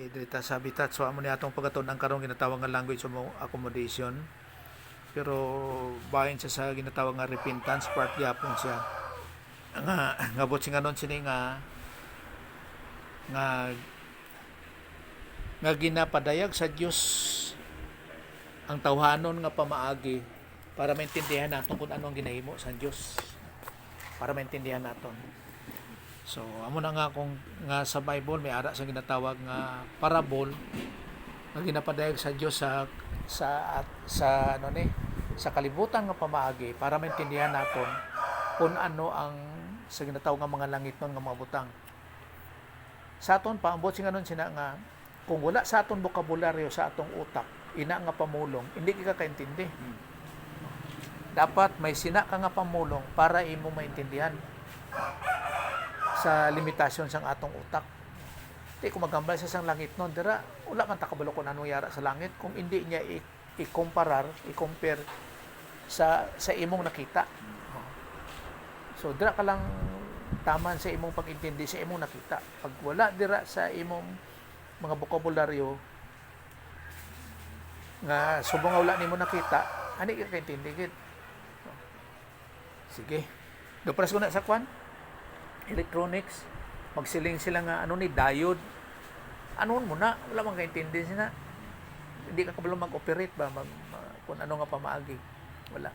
dita sa habitat. So amo ni atong pagaton ang karong ginatawag nga language of accommodation. Pero bahin siya sa ginatawag nga repentance, part gyapon siya. Nga bot singanon sini nga nga ginapadayag sa Dios ang tawhanon nga pamaagi para maintindihan naton kung ano ang ginahimo sa Dios. Para maintindihan naton. So, amo na nga kung nga sa Bible may ara sa ginatawag nga parable nga ginapadayag sa Dios sa ano ni sa kalibutan nga pamaagi para maintindihan naton kung ano ang sa ginatawag nga mga langit nun nga mga butang. Sa aton pa ambot singanon sina nga kung wala sa aton bokabularyo sa atong utak ina nga pamulong hindi ka kaintindi. Dapat may sina ka nga pamulong para imo maintindihan sa limitasyon sang atong utak. Di kung magambal sa sang langit nun, dira, wala man takabalo kung anong yara sa langit kung hindi niya i-compare sa imong nakita. So, dira ka lang taman sa imong pag-intindi sa imong nakita. Pag wala dira sa imong mga bokabularyo nga subong nga wala nimo nakita, ani ka kaintindi gid. Sige. Doparas ko na sa kwan. Electronics, magsiling sila nga ano ni diode. Anon mo na, wala man kaintindi sila. Hindi ka kabalo mag-operate ba kung ano nga pamaagi. Wala.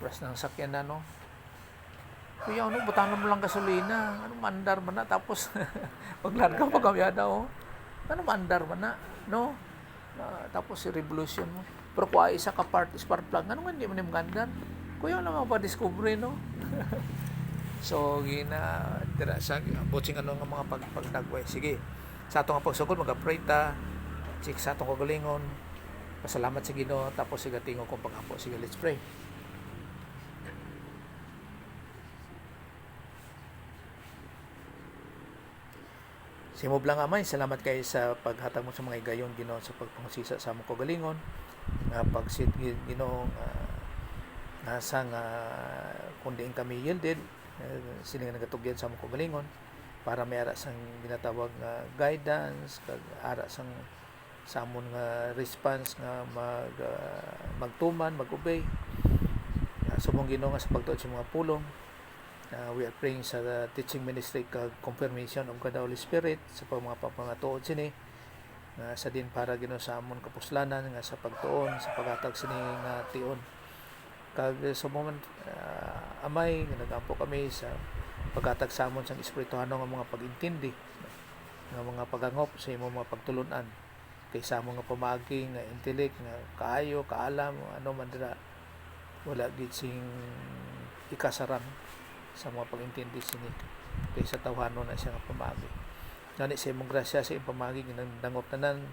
Pras ng sakyan na no. Kuya, ano, butanan mo lang gasolina. Ano, mandar man na. Tapos, paglarga pa kamyada, oh. Ano, mandar man na, no? Tapos, si revolution mo. Pero kung isa ka part, spark plug, ano nga, hindi mo nimgandar? Kuya, ano nga pa discovery, no? So, tira sa botsing ano nga mga pagdagway. Sige, sa atong pagsugod, mag-pray ta. Sige, sa atong kagalingon. Pasalamat sa Ginoo tapos siga tingo kong pag-apo. Sige, let's pray. Simob lang amay, salamat kayo sa paghatag mo sa mga igayon Ginoo sa pagpangasisa sa among kagalingon. Pagsit Ginoo nasa nga kundi kami yielded sila nga nagatugyan sa among kagalingon para may ara sang ginatawag nga guidance kag ara sang sa amon nga response nga magtuman, mag-obey. Subong Ginoo nga sa pagtuod sa mga pulong. We are praying sa teaching ministry kag confirmation of God the Holy Spirit sa mga pagpangatuod sini sa din para Ginoo sa amon kapuslanan nga sa pagtuon sa paghatag sini nga tion. Kag sa moment amay nagampo kami sa paghatag sa amon sang espirituhano nga mga pag-intindi nga mga pagangop sa imong mga pagtulunan kay sa among nga pamagi nga intellect nga kaayo kaalam ano man dira wala gid sing ikasaram sa mga pag-intindi sini kay sa tawhanon na siya nga pamagi. Gani sa imong grasya sa imong pamagi ginadangop tanan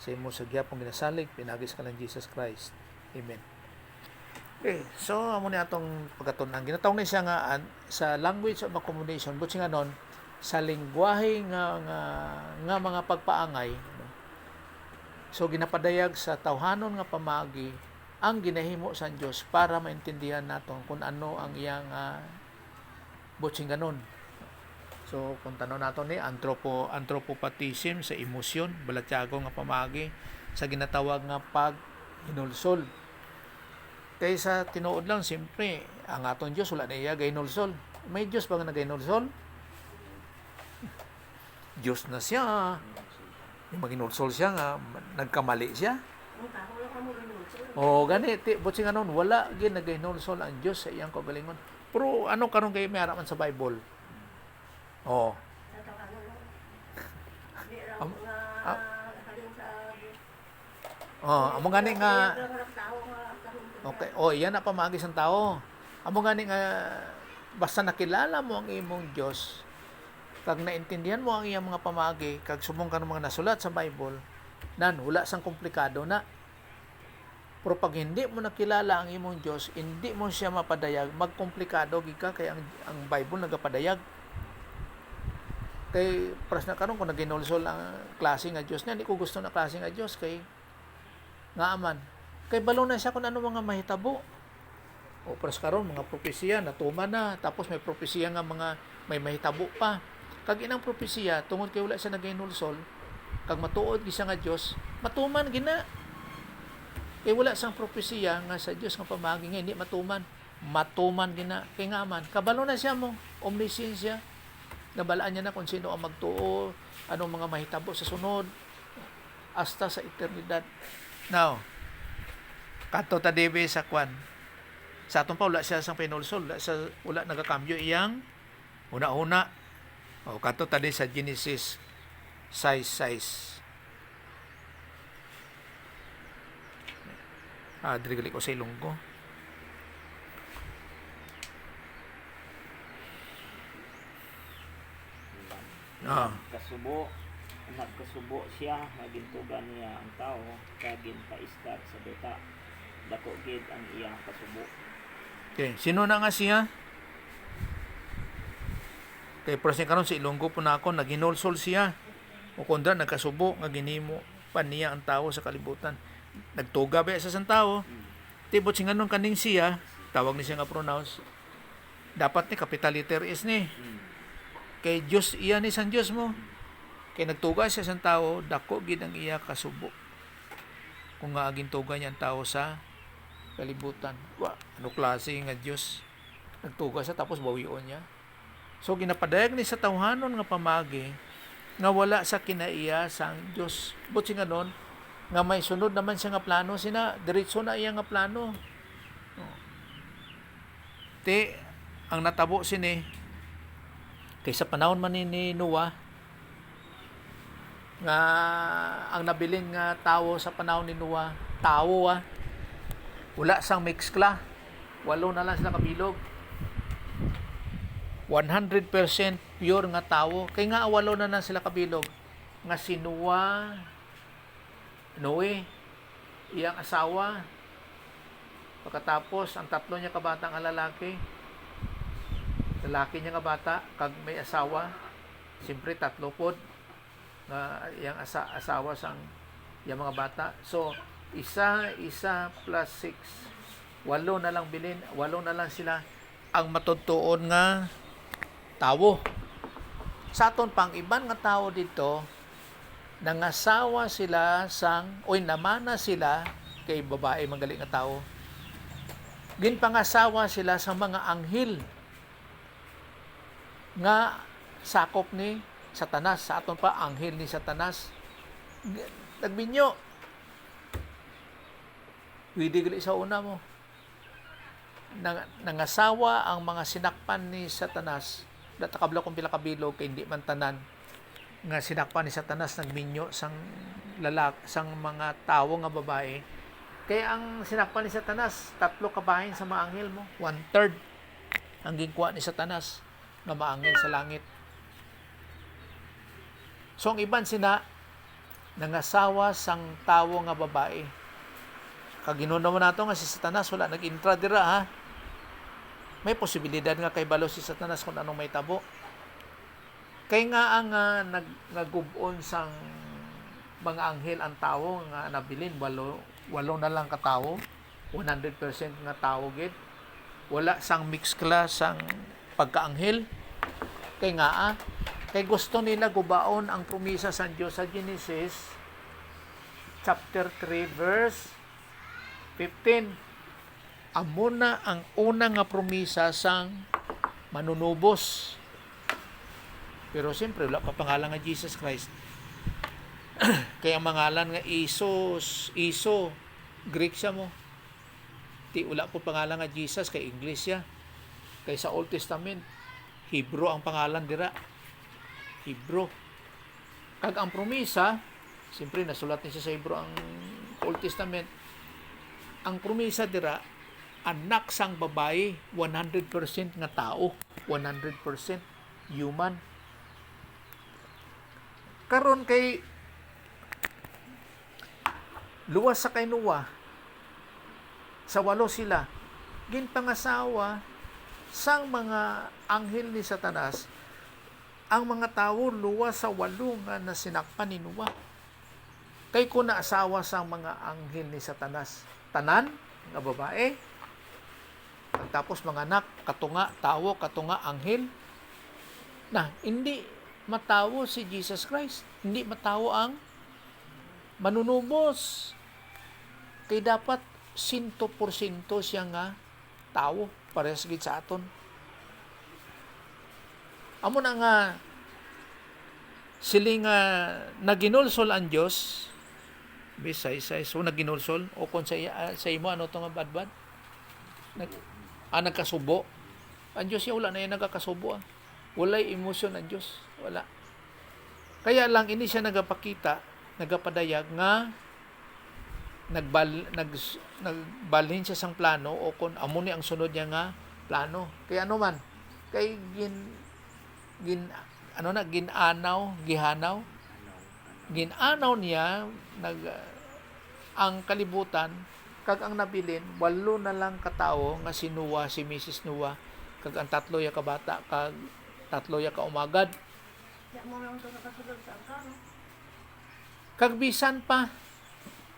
sa imong sagyapong ginasalig pinagis ka lang Jesus Christ. Amen. Okay, so amo ni atong pagkatun-an ginatawag ni siya nga sa language of accommodation but nga non sa lengguwahe nga mga pagpaangay no? So ginapadayag sa tawhanon nga pamagi ang ginahimo sa Dios para maintindihan naton kung ano ang iyang butsing ganon. So kung tanaw naton ni anthropopathism sa emosyon balatyago nga pamagi sa ginatawag nga pag-hinulsol. Kaysa tinuod lang, siyempre, ang aton Diyos, wala na iya gainulsol. May Diyos ba nga nagainulsol? Diyos na siya. Yung maginulsol siya nga, nagkamali siya. O, ganit, butsing anon, wala gin nagainulsol ang Diyos sa iyang kagalingon. Pero ano karon kayo may harapan sa Bible? O. Among gani nga okay. Iyan na pamagi sang tao. Amo gani nga basta nakilala mo ang imong Dios, kag naintindihan mo ang iyang mga pamagi, kag subong ka ng mga nasulat sa Bible, nan wala sang komplikado na. Pero pag hindi mo nakilala ang imong Dios, hindi mo siya mapadayag, magkomplikado gid ka kay ang Bible nagapadayag. Kay pras na karon kung naginulsol ang klase nga Dios niya, hindi ko gusto na klase nga Dios kay nga aman. Kay balo na siya kung ano mga mahitabo. O pras karon mga propesiya natuman na tapos may propesiya nga mga may mahitabo pa. Kag inang propesiya tungod kay wala siya nagainulsol, kag matuod gisa nga Dios, matuman gina. Kay wala sang propesiya nga sa Dios nga pamagi nga hindi matuman. Matuman gina kay nga man kabalo na siya mo, omniscient siya. Nabalaan niya na kung sino ang magtuo, anong mga mahitabo sa sunod hasta sa eternidad. Now, kadto ta debe sa kwan. Sa aton pa wala siya sang pinulsol, wala nagakambyo iyang una-una. O kadto ta sa Genesis 6:6. Diri gali ko sa Ilonggo. Nagkasubo siya, nagintugan niya ang tao, kagin paistar sa duta. Dako gid ang iyang kasubo. Okay, sino na nga siya? Kay prosen karon sa Ilonggo po na ako naginulsol siya. O kundra nagkasubo nga ginimo pa niya ang tao sa kalibutan. Nagtuga ba sa tao? Tibot sing anong kaning siya, tawag ni siya nga pronounce. Dapat ni capital letter S ni. Kay Dios iya ni sang Dios mo. Kay nagtuga siya sa tao, dako gid ang iya kasubo. Kung nga aging tuga niya ang tao sa kalibutan. Ano klase nga Dios? Nagtuga siya tapos bawion niya. So ginapadayag ni sa tawhanon nga pamagi nga wala sa kinaiya sang Dios. But singa nun, nga may sunod naman siya nga plano, sina diretso na iya nga plano. Te ang natabo sini kay sa panahon man ni Noah nga ang nabiling nga tawo sa panahon ni Noah, tawo wala sang mixkla, 8 na lang sila kabilog. 100% pure nga tawo. Kay nga 8 na lang sila kabilog nga si Noah, Noe, iyang asawa, pagkatapos ang 3 niya kabatang lalaki niya nga bata kag may asawa, siyempre 3 pod nga iyang asawa sang iyang mga bata. So isa plus 6, 8 na lang bilin, 8 na lang sila ang matutuon nga tawo. Sa aton pang iban nga tawo dito, nangasawa sila namana sila kay babae magaling nga tawo. Ginpangasawa sila sa mga anghel nga sakop ni Satanas. Sa aton pa anghel ni Satanas. Nagbinyo. Pwede gali sa una mo. Nangasawa ang mga sinakpan ni Satanas. Datakabla kung pila kabilog kay hindi man tanan nga sinakpan ni Satanas nagminyo sang mga tawo nga babae. Kaya ang sinakpan ni Satanas 3 kabahin sa mga anghel mo, 1/3 ang gingkuha ni Satanas nga maanghel sa langit. So ang iban sina nangasawa sang tawo nga babae. Kaginuno mo nato nga si Satanas wala nag-intra dira ha. May posibilidad nga kay balo si Satanas kung anong may tabo. Kay nga ang nagubon sang mga anghel ang tawo nga nabilin, 8 na lang katawo, 100% nga tawo gid. Wala sang mix class sang pagkaanghel. Kay nga kay gusto nila gubaon ang promisa sa Dios sa Genesis chapter 3 verse 15. Amo na ang una nga promisa sang manunubos. Pero siyempre wala pa pangalan nga Jesus Christ. Kaya ang pangalan nga Iso, Greek siya mo. Ti wala po pangalan nga Jesus kay English siya. Kay sa Old Testament, Hebrew ang pangalan dira. Hebrew. Kag ang promisa, siyempre nasulat ni siya sa Hebrew ang Old Testament. Ang promisa dira, anak sang babae, 100% nga tao, 100% human. Karon kay luwas sa kay Noah, sa 8 sila, ginpangasawa sang mga anghel ni Satanas, ang mga tawo luwas sa 8 nga nasinakpan ni Noah. Kay kung naasawa sang mga anghel ni Satanas, tanan nga babae, pagtapos mga anak, katunga, tawo, katunga, anghel, na hindi matawo si Jesus Christ. Hindi matawo ang manunubos. Kay dapat 100% siya nga tao parehas gid sa aton. Amo na nga sili nga naginulsol ang Dios bisay so naginulsol o kon sa imo ano to nga badbad nagkasubo ang Dios ya wala na yan nagkasubo walay emosyon ang Dios wala kaya lang ini siya nagapakita nagapadayag nga nagbalhin siya sang plano o kon amo ni ang sunod niya nga plano kaya ano man kay gihanaw niya ang kalibutan kag ang nabilin 8 na lang katawo nga si Noah si Mrs. Noah kag ang 3 ya ka bata kag 3 ya ka umagad kag bisan pa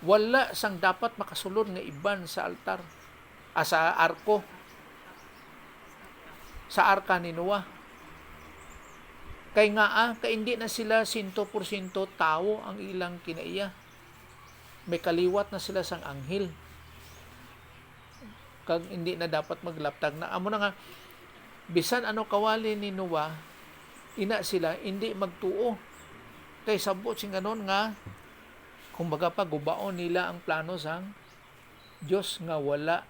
wala sang dapat makasulod nga iban sa altar sa arko sa arka ni Noah kay nga kay hindi na sila 100% tao ang ilang kinaiya. May kaliwat na sila sang anghel. Kag hindi na dapat maglaptag na amo na nga bisan ano kawali ni Noah ina sila hindi magtuo. Kay sabot sing ganon nga kumbaga pa gubaon nila ang plano sang Dios nga wala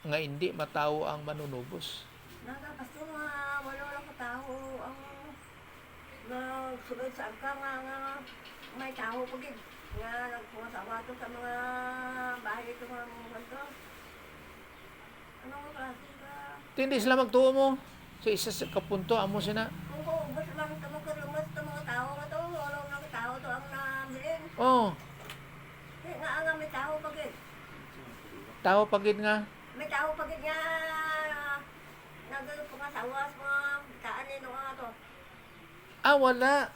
nga hindi matawo ang manunubos. Nagkapasto nga wala lang katao ang nagsulod sa angka nga may tao pagid nga nagpumasawa to sa mga bahay ito mga to. Anong klase ka? Hindi sila magtuo mo sa isa sa kapunto amo sina. Oo, basta lang ito magkalumas ito mga tao nga to. Wala lang tao to ang nabilin. Oh, Nga may tao pagid. tao pagid nga. May tao pagid nga nagpumasawa sa mga kaan nito nga to. Wala.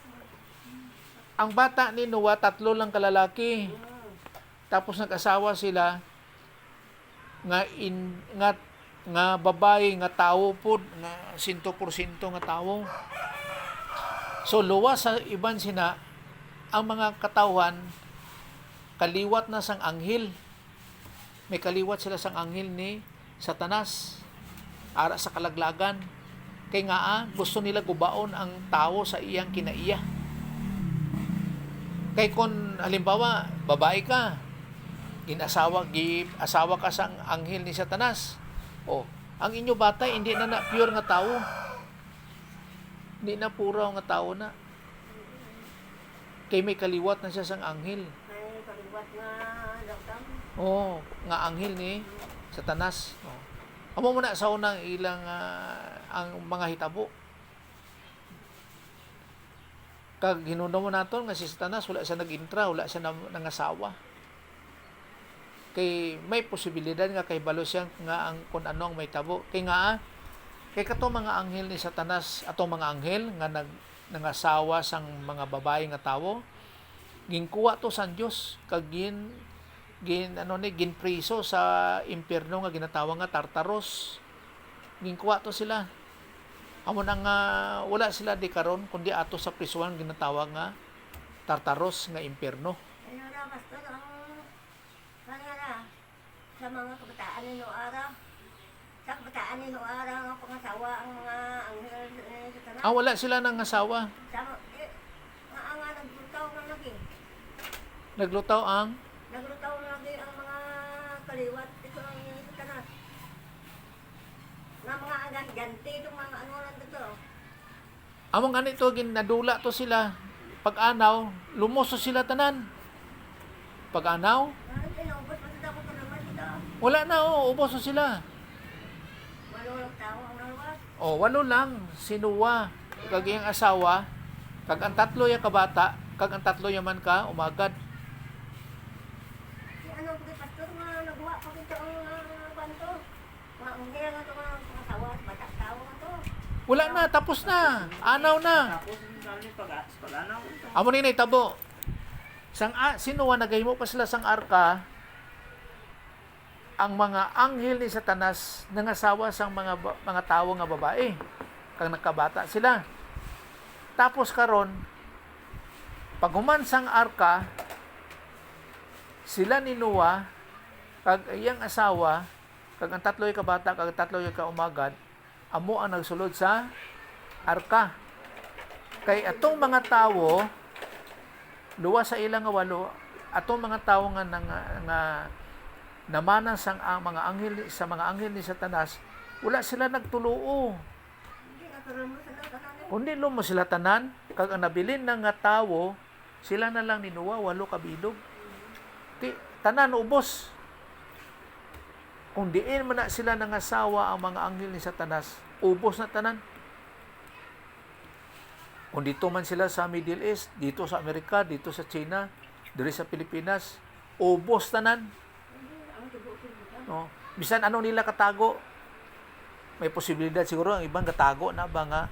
Ang bata ni Noah 3 lang kalalaki. Tapos nag-asawa sila nga babae nga tawo pud nga 100% nga tawo. So luwas sa iban sina ang mga katawhan kaliwat na sang anghel. May kaliwat sila sang anghel ni Satanas ara sa kalaglagan. Kay nga gusto nila gubaon ang tao sa iyang kinaiya. Kay kung halimbawa babae ka, asawa ka sang anghel ni Satanas. Ang inyo bata hindi na pure nga tao. Hindi na puro nga tao na. Kay may kaliwat na siya sang anghel. May kaliwat nga laktam. Nga anghel ni Satanas. Amo mo na sa unang ilang ang mga hitabo. Kag hinuno mo naton nga si Satanas wala siya nag-intra, wala siya nangasawa. Kay may posibilidad nga kay balo siya nga ang kun ano ang may tabo. Kay kato mga anghel ni Satanas atong mga anghel nga nangasawa sang mga babae nga tawo ginkuha to sa Dios kag ginpriso sa impierno nga ginatawag nga Tartaros. Ginkuha to sila. Amo nang wala sila di karon kundi ato sa prisuhan ginatawag nga Tartaros nga impierno. Ayun na, pastor, sa mga kabataan ni Noara, sa kabataan ni Noara, ang pangasawa, ang mga anghel sa tanan. Wala sila nang asawa. Nga naglutaw na lagi. Naglutaw ang Naglutaw na lagi ang mga kaliwat ito ang sa tanan. Nga mga ganti itong mga ano lang dito. among ganito ginadula to sila. Pag-anaw, lumoso sila tanan. Pag-anaw, Pinubos pa sa dapat naman dito. wala na ubos na sila. Walo lang tao ang naluwas. 8 lang si Noah kag iyang asawa kag ang 3 ya kabata kag ang 3 yaman ka umagad. Ano kay pastor nga nagawa pa kita ang kwanto. Mga unggel nga ito mga pangasawa, batang tao nga to. Wala na, tapos na. Anaw na. Tapos yung pag-anaw. Amo ni nahitabo. Si Noah nagahimo pa sila sang arka. Ang mga anghel ni Satanas nangasawa sang mga tawo nga babae. Kag nakabata sila. Tapos karon pag human sang arka sila ni Noah kag iyang asawa kag ang tatloy ka bata kag tatloy ka umagad amo ang nagsulod sa arka. Kay atong mga tawo luwa sa ilang nga walo, atong mga tawo nga namanan sang mga anghel sa mga anghel ni Satanas, wala sila nagtuluo. Hindi na karon mo sa tanan. Kundi mo sila tanan, kag ang nabilin ng nga tawo, sila na lang ni Noah, 8 ka bilog. Tanan ubos. Kung diin man na sila nangasawa ang mga anghel ni Satanas, ubos na tanan. Kung dito man sila sa Middle East, dito sa Amerika, dito sa China, diri sa Pilipinas, ubos tanan. No? Bisan anong nila katago, may posibilidad siguro ang ibang katago na ba nga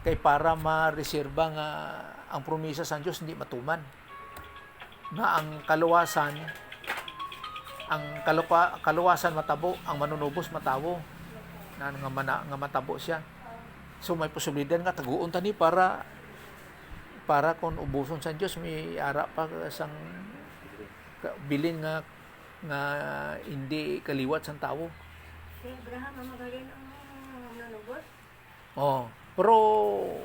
kay para ma-reserba nga ang promesa sa Dios hindi matuman. Na ang kaluwasan matabo, ang manunubos matawo. Na nga matabo siya. So may posibilidad nga taguon tani para kung ubuson sa Dios may ara pa sang bilin nga hindi kaliwat sang tawo. Si Abraham ang magaling ang nanubos. Oh, pero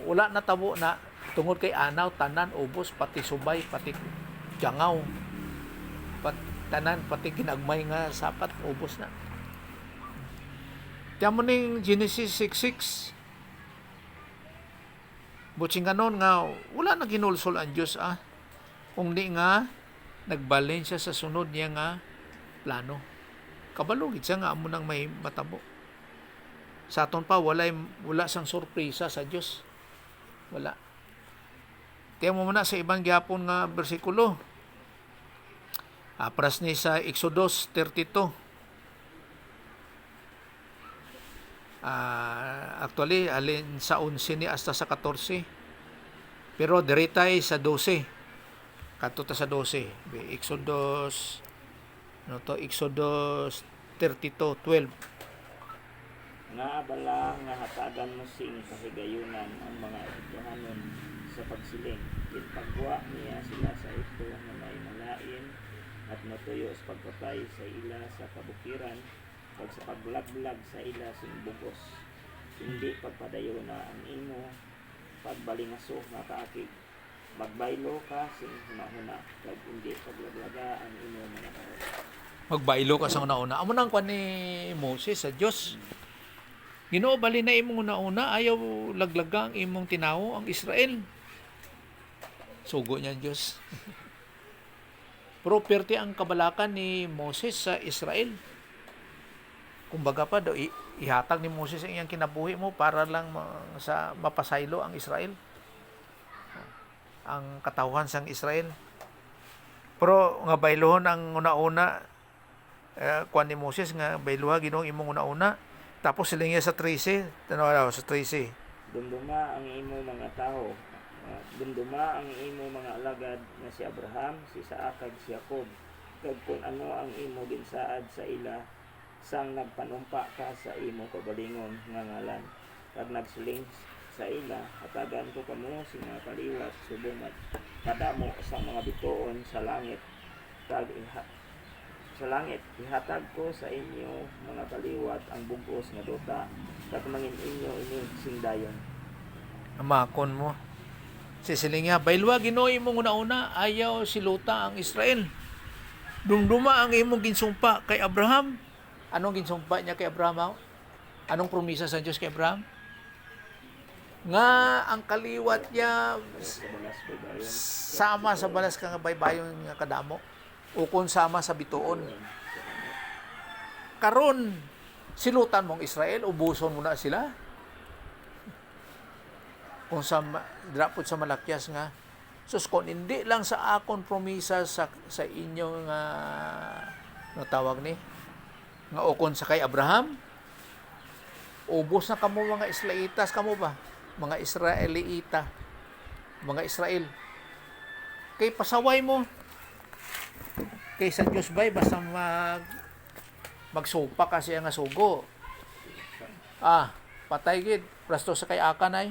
wala na tabo na tungod kay anaw tanan ubos pati subay pati tiyangaw. Tanan pati ginagmay nga sapat ubos na. Tiyan mo ning Genesis 6:6. Butsing ganon nga, wala na ginulsol ang Diyos kung di nga, nagbalin siya sa sunod niya nga plano. Kabalugid siya nga, amo nang may matabo. Sa aton pa, wala sang sorpresa sa Diyos. Wala. Tiyan mo muna sa ibang gyapon nga bersikulo. Pras ni sa Exodus 32. Actually alin sa 11 ni hasta sa 14 pero diretay sa 12 kadto sa 12 Exodus Exodus 32:12 Nga abala nga hatagan mo sing kahigayunan ang mga Ehiptohanon sa pagsiling. Ginpagwa niya sila sa ito nga may malain at natuyo sa pagpatay sa ila sa kabukiran pag sa paglaglag sa ila sing bugos. Hindi pagpadayo na ang imo pagbalingaso nga kaakig. Magbaylo ka sing hunahuna kag hindi paglaglaga ang imo mga karon. magbaylo ka sa una-una amo nang kwan ni Moses sa Dios. Ginoo bali na imong una-una ayaw laglaga ang imong tinawo ang Israel. Sugo niya Dios. Property ang kabalakan ni Moses sa Israel. Kumbaga pa do ihatag ni Moses ang iyang kinabuhi mo para lang sa mapasaylo ang Israel. Ang katawhan sang Israel. Pero nga baylohon ang una-una kuan ni Moses nga bayluha Ginoo imong una-una tapos sila niya sa 13 tanaw sa 13 Dumduma ang imo mga tao. Dumduma ang imo mga alagad nga si Abraham, si Isaac kag si Jacob. Kag kung ano ang imo ginsaad sa ila sang nagpanumpa ka sa imo kabalingon nga ngalan. Kag nagsiling sa ila, hatagan ko kamo sa mga kaliwat subong kadamo sa mga bituon sa langit. Kag sa langit ihatag ko sa inyo mga kaliwat ang bugos nga duta kag mangin inyo ini singdayon. amakon mo sisiling niya baylwa Ginoo imong una-una ayaw siluta ang Israel. Dumduma ang imong ginsumpa kay Abraham. Anong ginsumpa niya kay Abraham? Anong promisa sa Diyos kay Abraham? Nga ang kaliwat niya sama sa balas ka nga baybayon nga kadamo ukon sama sa bituon. Karon silutan mong Israel, ubuson mo na sila. Kung sa drapot sa malakyas nga sus kon hindi lang sa akon promisa sa inyo nga no tawag ni nga ukon sa kay Abraham, ubos na kamo mga Israelitas kamo ba? Mga Israelita, mga Israel. Kay pasaway mo. Kay sa Diyos ba'y basta magsupa kasi nga sugo. Patay gid. Prasto sa kay Akan ay.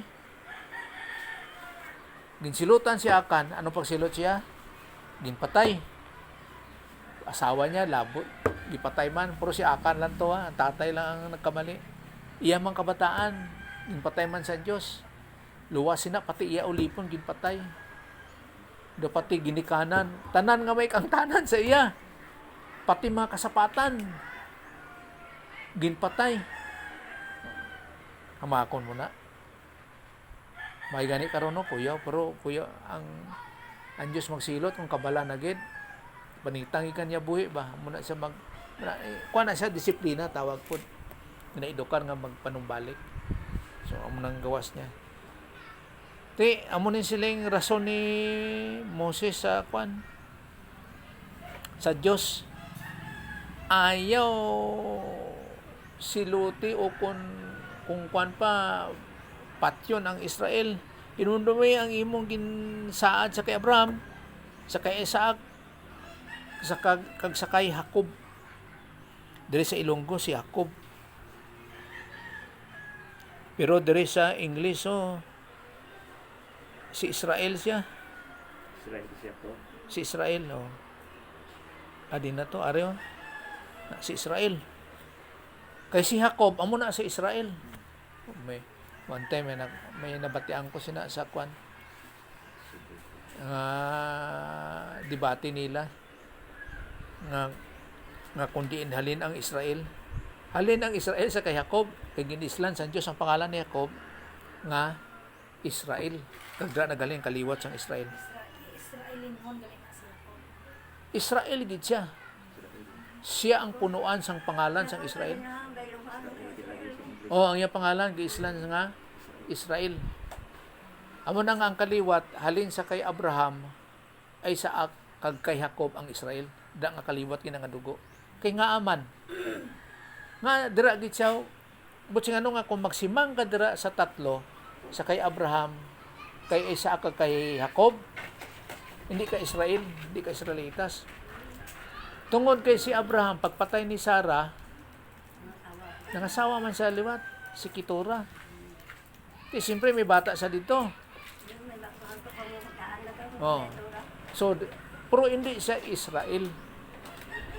Ginsilutan si Akan. Ano pagsilot siya? Ginpatay. asawa niya labot gipatay man, pero si Akan lang to ang tatay lang ang nagkamali. Iya man kabataan ginpatay man sa Dios, luwas sina pati iya ulipon ginpatay, do pati ginikanan tanan nga may kang tanan sa iya, pati mga kasapatan ginpatay. Hamakon mo na may gani karon no kuya, pero kuya ang Diyos magsilot kung kabala na gid panitang ikan niya buhi ba muna siya kuha na siya disiplina tawag po ginaidukan nga magpanumbalik. So amo nang gawas niya. Amo nin siling rason ni Moses sa sa Dios. Ayaw siluti o kung pa patyon ang Israel. Inundumay ang imong ginsaad sa kay Abraham, sa kay Isaac, sa kay Jacob. Diri sa Ilonggo si Jacob. Pero diri sa English si Israel siya. Israel siya po. Si Israel Adi na to areo. Si Israel. Kay si Jacob amo na sa Israel. May one time may nabatian ko sina sa debate nila nga kundi halin ang Israel. Halin ang Israel sa kay Jacob, kay ginislan sa Dios ang pangalan ni Jacob nga Israel. Kagdra na galing kaliwat sang Israel. Israel gid siya. Siya ang punuan sang pangalan sang Israel. Ang iyang pangalan giislan nga Israel. Amo na nga ang kaliwat halin sa kay Abraham ay sa kag kay Jacob ang Israel. Da nga kaliwat kina nga dugo. Kay nga aman nga dira gid siya butsi nga nga kung magsimang ka dira sa tatlo sa kay Abraham, kay Isaac kag kay Jacob, hindi ka Israel, hindi ka Israelitas. Tungod kay si Abraham pagpatay ni Sarah nangasawa man sa liwat si Keturah. Siyempre may bata sa dito. So pero hindi siya Israel.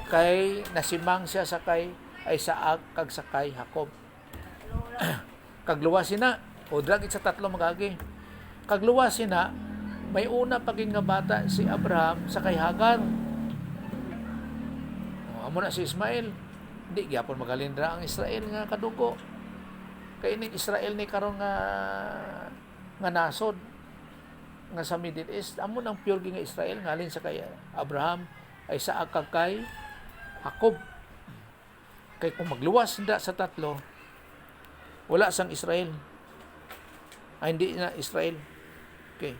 Kay nasimang siya sa kay Isaac kag sa kay Jacob. Kagluwas sina o dragit sa tatlo magagi. Kagluwas sina may una paging nga bata si Abraham sa kay Hagar. Amo na si Ismael. Hindi gyapon magalindra ang Israel nga kadugo. Kay ini Israel ni karon nga nasod nga sa Middle East. Amo nang pure nga Israel ngalin sa kay Abraham, Isaac kag kay Jacob. Kay kung magluwas nda sa tatlo, wala sang Israel. Hindi na Israel. Okay.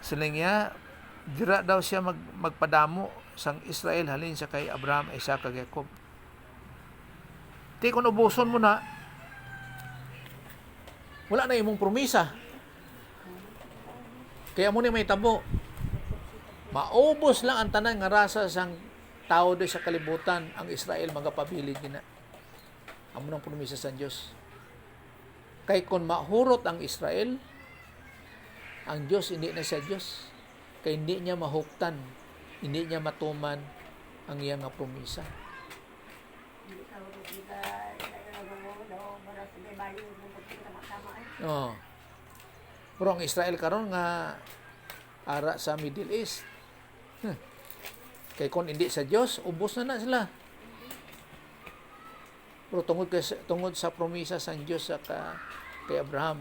Siling niya, dira daw siya magpadamo sang Israel halin sa kay Abraham, Isaac kag Jacob. Kung ubuson mo na, wala na imong promisa. Kaya mo ni may tabo. Maubos lang ang tanan nga rasa sang tao do sa kalibutan ang Israel magapabilin gina. Amo nang promisa sa Dios. Kay kun mahurot ang Israel, ang Dios hindi na siya Dios. Kay hindi niya mahuktan, hindi niya matuman ang iyang nga promisa. Pero ang Israel karon nga ara sa Middle East. Kay kung hindi sa Dios, ubos na sila. Pero tungod sa promisa sa Dios sa kay Abraham,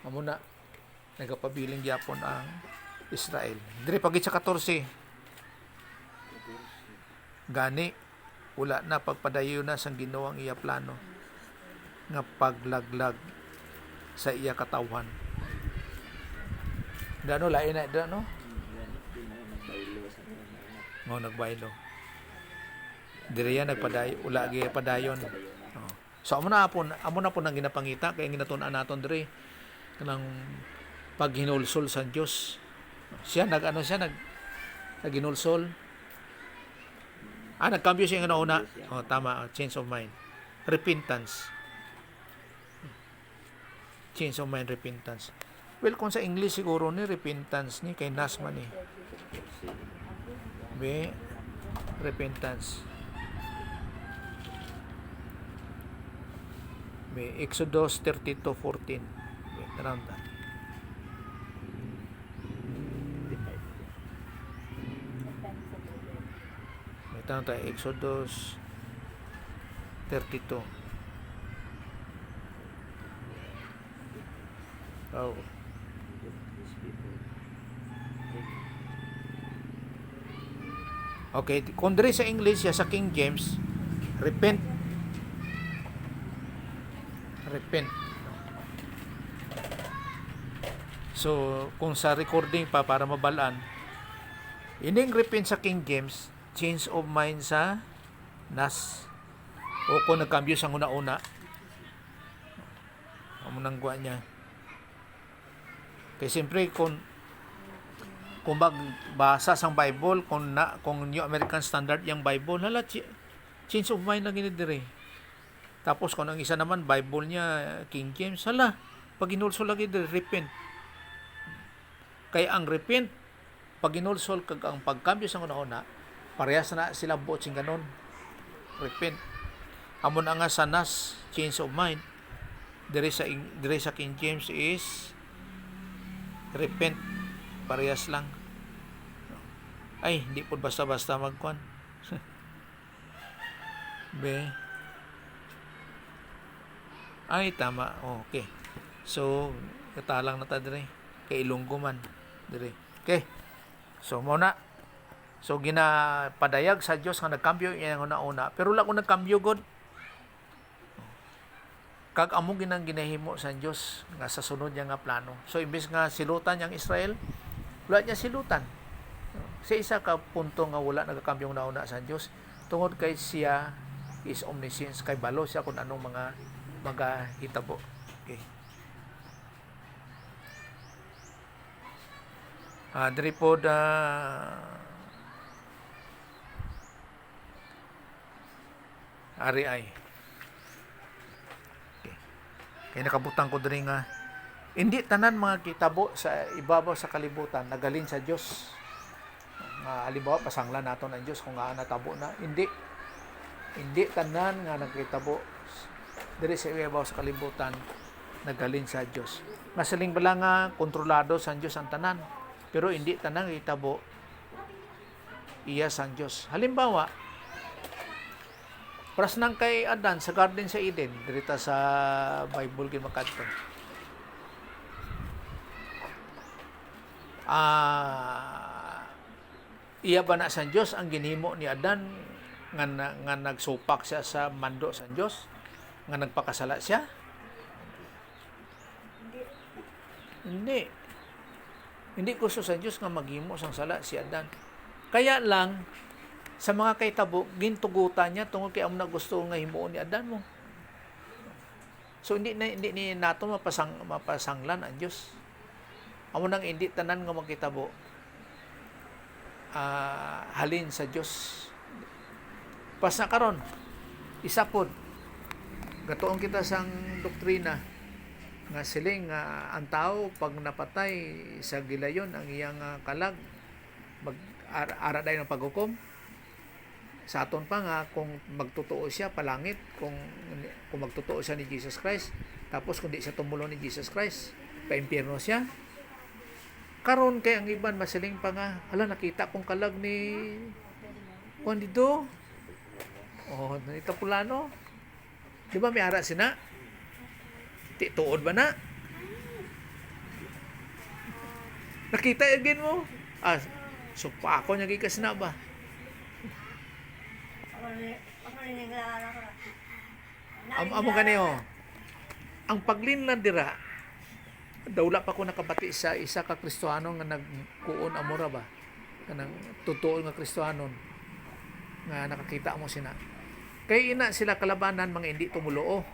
amo na nagapabiling gyapon ang Israel. Diri pagit sa 14. Gani wala na pagpadayon na sang Ginoo ang iya plano nga paglaglag sa iya katawhan. Dano lain na dano? Mo nagbaylo. Diri yan nagpadayon, ula gi padayon. So amo na po nang ginapangita kay ginatun-an naton diri kanang paghinulsol sa Dios. Siya naghinulsol. Nagkambyo siya nga una. Tama, change of mind. Repentance. Change of mind, repentance. Well, kung sa English siguro ni repentance ni kay nas man ni. Be repentance. Be Exodus 32:14. Be around that. May tanong tayo, Exodus 32. Oh. Okay, kung diri sa English ya sa King James, repent. Repent. So, kung sa recording pa para mabalaan, ining repent sa King James, change of mind sa nas. O kung nagkambyo sa una-una, amo nang guwa niya. Kaya siyempre, kung magbasa sang Bible, kung New American Standard yung Bible, hala, change of mind na ginidiri. Tapos kung ang isa naman, Bible niya, King James, hala, pag inulso lagi diri, repent. Kaya ang repent, pag inulso kag ang pagkambyo sa una-una, parehas na sila buot sing ganon. Repent. Amon nga sa nas, change of mind, diri sa King James is repent. Parehas lang. Ay, hindi po basta-basta magkuan. Be. Ay, tama. Okay. So, katalang na ta dire. Kay Ilonggo man. Dire. Okay. So, muna. So, ginapadayag sa Dios nga nagkambyo iyang una-una. Pero wala ko nagkambyo, God. Kag amo ginang ginahimo sa Dios nga sa sunod niya nga plano. So, imbes nga silutan yang Israel, wala niya silutan. Sa isa ka punto nga wala nagkambyong nauna sa Dios, tungod kay siya is omniscience, kay balo siya kung anong mga hitabo. Okay. Diri po ari ay. Okay. Kaya nakabutang ko diri nga hindi tanan mga kitabo sa ibabaw sa kalibutan nagalin sa Dios. Halimbawa pasanglan naton ang Dios kung nga natabo na. Hindi tanan nga nagkitabo diri sa ibabaw sa kalibutan nagalin sa Dios. Masaling bala nga kontrolado sa Dios ang tanan, pero hindi tanan kitabo iya sang Dios. Halimbawa, pras nang kay Adan sa Garden sa Eden, dirita sa Bible kay makadto. Iya ba na sa Diyos ang ginhimo ni Adan nga nagsupak siya sa mando sa Diyos, nga nagpakasala siya? Hindi gusto sa Diyos nga maghimo sang sala si Adan. Kaya lang sa mga kahitabo gintugutan niya tungod kay amo na gusto nga himuon ni Adan mo. So hindi ni nato mapasanglan ang Diyos. Amo nang hindi tanan nga makitabo halin sa Dios. Pas na karon isa pod gatuon kita sang doktrina nga siling ang tao pag napatay sa gilayon ang iyang kalag ara dayon ng paghukom. Sa aton pa nga kung magtotoo siya palangit, kung magtotoo siya ni Jesus Christ, tapos kung di siya tumulo ni Jesus Christ, pa-impyerno siya. Karon kay ang iban masiling pa nga, hala nakita kong kalag ni Juan dito. Oh, nita pulano. Di ba may ara sina? Ti tuod ba na? Nakita again mo? So pa ako niya gikas na ba? Amo kaniyo. Ang paglinlan dira dawla pa ko nakabati sa isa ka Kristiyano nga nagkuon amora ba kanang totoo nga Kristiyano nga nakakita mo sina kay ina sila kalabanan mga hindi tumuloo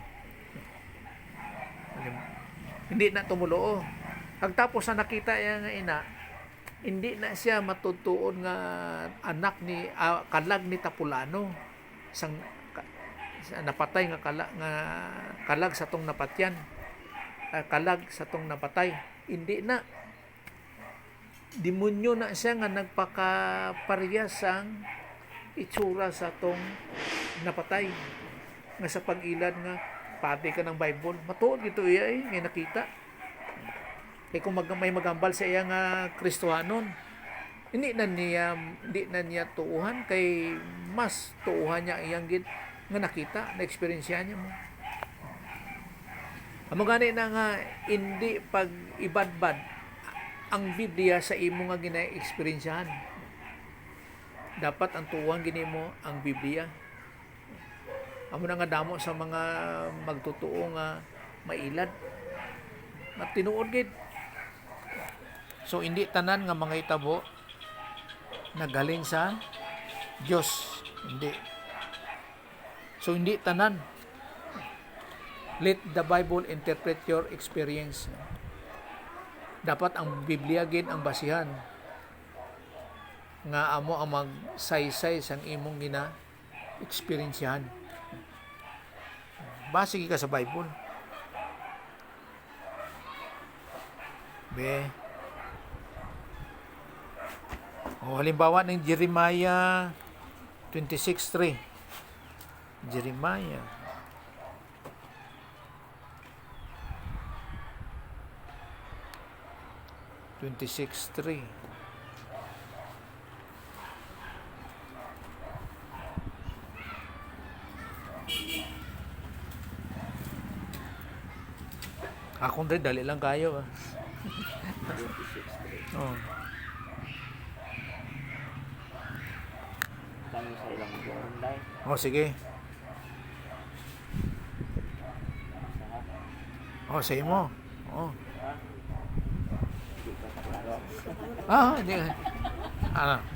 pagtapos na nakita nga ina hindi na siya matutuon nga anak ni kalag ni Tapulano sang napatay nga kalag sa tong napatyan kalag sa tong napatay. hindi na. Demonyo na siya nga nagpakaparehas sang itsura sa tong napatay. Nga sa pag-ilad nga, pati ka ng Bible. Matuod ito iya may nakita. Kaya kung may magambal sa iya nga Kristohanon, hindi na niya tuuhan, kay mas tuuhan niya iyang gid nga nakita, na eksperyensya niya mo. Amo gani na nga, hindi pag ibadbad ang Biblia sa imo nga gina-eksperyensyahan. Dapat ang tuwang gini mo ang Biblia. Amo na nga damo sa mga magtutuo nga mailad. At tinuod gid. So hindi tanan nga mga itabo nagaling sa Dios. Hindi. So hindi tanan. Let the Bible interpret your experience. Dapat ang Biblia gid ang basihan nga amo ang magsaysay sang imong gina-eksperyensyahan. Base ka sa Bible. Halimbawa ng Jeremiah 26:3. Jeremiah 26:3. Akong dali lang kayo. 26:3. Oh. Kami sa ilang online. Oh, sige. Oh, sa imo. Oh. Hindi ko klaro. Hindi.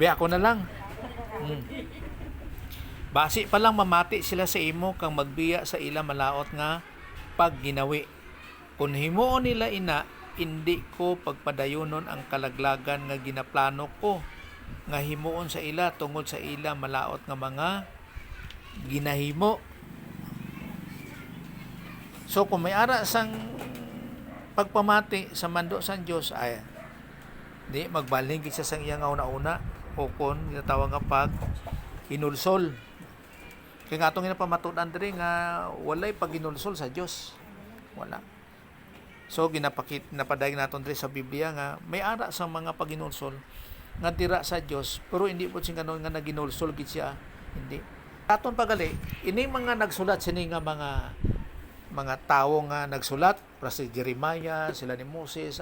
Biya ko na lang. Basi pa lang mamati sila sa imo kang magbiya sa ila malaot nga pagginawi. Kung himuon nila ina, hindi ko pagpadayonon ang kalaglagan nga ginaplano ko nga himuon sa ila tungod sa ila malaot nga mga ginahimo. So kung may ara sang pagpamati sa mando sang Dios ay di magbaling gid sa sang iya nga una-una o kon ginatawag nga pag hinulsol. Kaya nga itong ginapamatudan diri nga walay paghinulsol sa Dios. Wala. So napadayag naton diri sa Biblia nga may ara sa mga paghinulsol nga tira sa Dios pero hindi po sing kanon nga naginulsol gid siya. Hindi. Aton pagali ini mga nagsulat sini nga mga tawo nga nagsulat para si Jeremiah, sila ni Moses,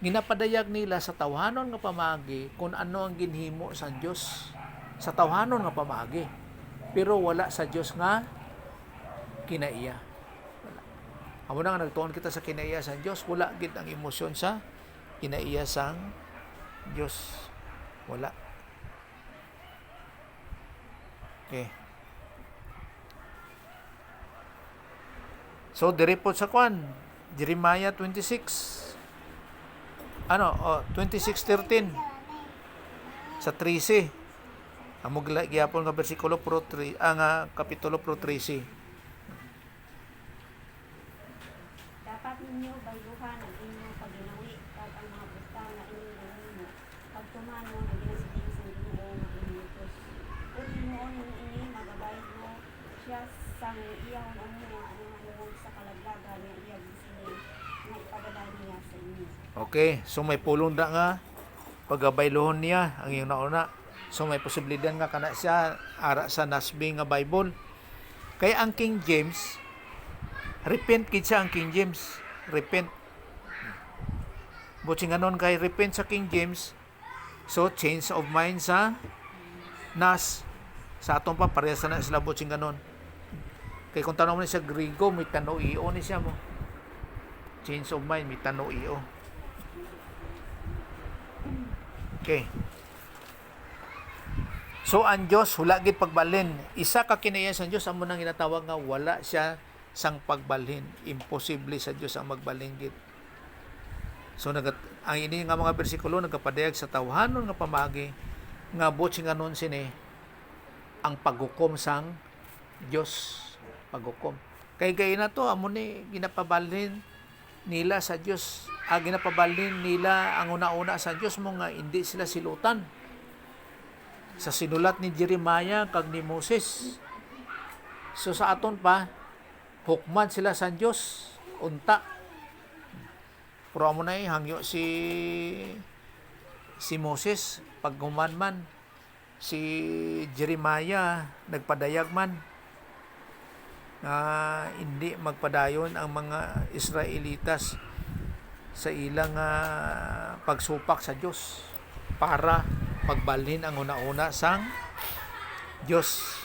ginapadayag nila sa tawhanon nga pamaagi kung ano ang ginhimo sa Dios sa tawhanon nga pamaagi, pero wala sa Dios nga kinaiya. Wala. Amo na nga nagtuon kita sa kinaiya sa Dios, wala gid ang emosyon sa kinaiya sang Dios. Wala. Okay. So, direpot sa kwan, Jeremiah 26. 26:13. Sa 13. Amo gyapon nga bersikulo pro 3, kapitulo pro 13. Dapat ninyo bayluhan ang inyong pagginawi kag ang mga butang na inyong gihimo pagtumano nga ginasiling sa Ginoo nga inyong Dios. Kung himuon mo ini magabayad mo siya sang iyang ano sa kalaglagan nga iyang gisiling nga ipagadaan niya sa inyo. Okay, so may pulong da nga pagabaylohon niya ang iyong nauna. So may posibilidad nga kana siya ara sa nasbi nga Bible. Kaya ang King James, repent gid siya ang King James. Repent. Buti nga nun kay repent sa King James. So change of mind sa nas. Sa atong pa parehas na sila buti nga nun. Kay kung tanong mo ni sa Griego, may tano-iyo ni siya mo. Change of mind, may tano-iyo. Okay. So ang Dios wala gid pagbalhin. Isa ka kinaiya sa Dios amo nang ginatawag nga wala siya sang pagbalhin. Imposible sa Dios ang magbalhin gid. So ang ini nga mga bersikulo nagapadayag sa tawhanon nga pamagi nga butsi nga nun sini ang paghukom sang Dios, paghukom. Kay na to amo ni ginapabalhin nila sa Dios, ginapabalin nila ang una-una sa Dios mo nga hindi sila silutan. Sa sinulat ni Jeremiah kag ni Moses. So sa aton pa, hukman sila sa Dios, unta. Pero amo na hangyo si Moses pag human man, si Jeremiah nagpadayag man na hindi magpadayon ang mga Israelitas sa ilang pagsupak sa Dios para pagbalhin ang una-una sang Dios.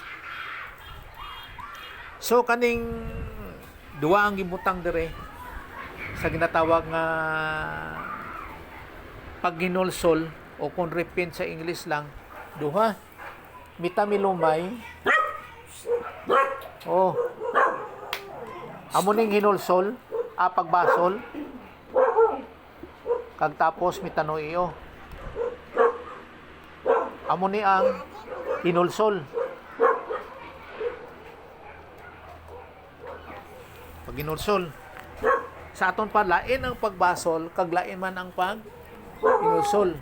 So kaning duwa ang gibutang dire sa ginatawag nga pagginulsol o kung repent sa English lang, duha mitamilumay. Amo ning hinulsol, pagbasol, kag tapos mitanoio. Amo ni ang hinulsol. Pag hinulsol, sa aton pa lain ang pagbasol, kag lain man ang hinulsol.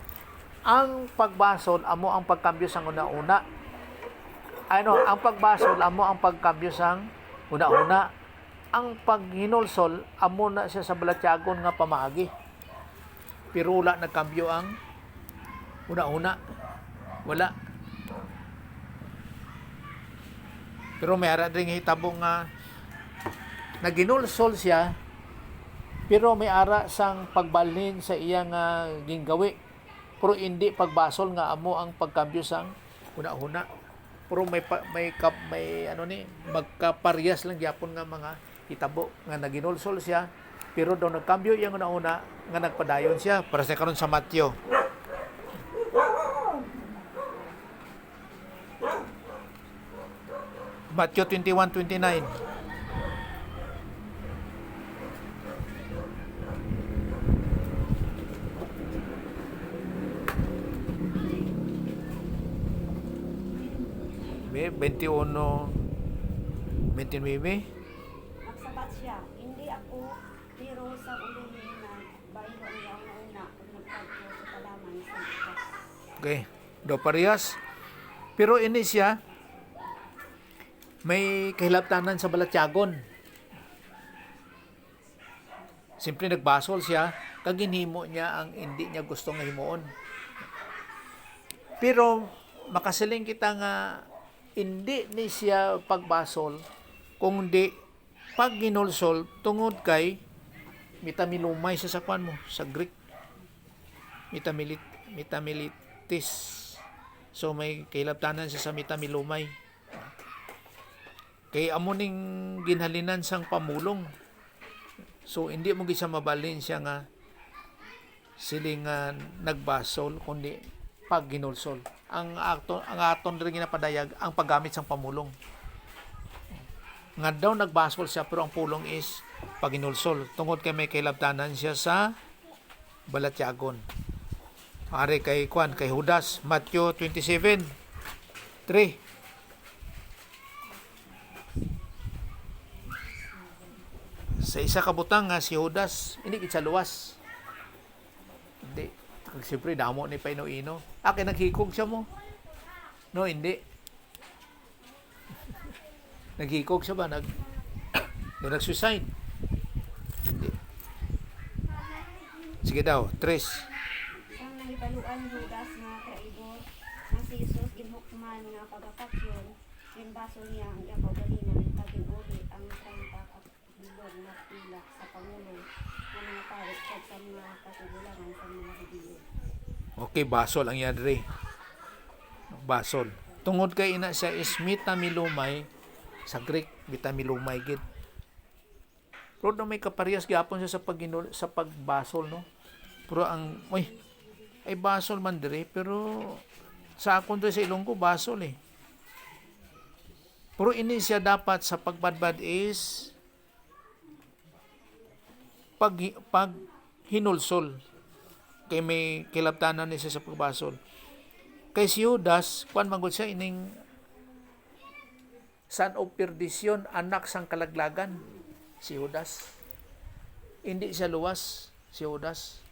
Ang pagbasol amo ang pagkambyo sang una-una. Ang pagbasol amo ang pagkambyo sang una-una. Ang paghinulsol amo na siya sa balatyagon nga pamaagi. Pero wala nagkambyo ang una-una. Wala. Pero may ara ring hitabo nga naginulsol siya pero may ara sang pagbalhin sa iyang ginggawi. Pero hindi pagbasol nga amo ang pagkambyo sang una-una. Pero may magkaparyas lang gyapon nga mga hitabo nga naginulsol siya pero daw nagkambyo iyang una-una nga nagpadayon siya para sa karon sa Mateo. Matthew 21:29. May 21:29. Nagsabat siya, hindi ako, pero sa uluhin na bayo ang iyang una kung nagkagpo sa palaman sa ikas. Okay, do parehas. Pero ini siya may kahilabtanan sa balatyagon. Simple nagbasol siya, kag ginhimo niya ang hindi niya gusto nga himuon. Pero makasiling kita nga hindi ni siya pagbasol kundi pag ginulsol tungod kay mitamilumay sa sakwan mo sa Greek. Mitamilitis. So may kahilabtanan siya sa mitamilumay. Kay amo ning ginhalinan sang pamulong. So hindi mo gid siya mabalin siya nga silingan nagbasol kundi pag ginulsol. Ang aton rin ginapadayag ang paggamit sang pamulong. Nga daw nagbasol siya pero ang pulong is pag ginulsol. Tungod kay may kahilabtanan siya sa balatyagon. Ari kay Judas, Matthew 27:3. Sa isa ka butang nga si Judas, hindi gid sa luwas. Hindi. Siyempre, damo ni Paino-ino. Kaya naghikog siya mo. No, hindi. Naghikog siya ba? Nag-suicide. Hindi. Sige daw, 3. Sang nahibaluan Judas nga traidor, nga si Jesus ginhukman nga pagapatyon, ginbasol niya ang iyang kaugalingon, kagin-uli ang 30 bilog na pila sa Pangulo nga mga parit sa mga katugulangan sa mga Hudyo. Okay, basol ang yadre. Basol. Tungod kay ina siya is mitamilumay sa Greek, mitamilumay gid. Pero may kaparehas gyapon siya sa pagbasol, no? Pero ay basol man dire, pero sa akon sa Ilonggo basol eh. Pero ini siya dapat sa pagbadbad is pag hinulsol. Kay may kilabtanan niya sa pagbasol. Kay si Judas, kuan manggod siya ining son of perdition, anak sang kalaglagan. Si Judas. Hindi siya luwas si Judas.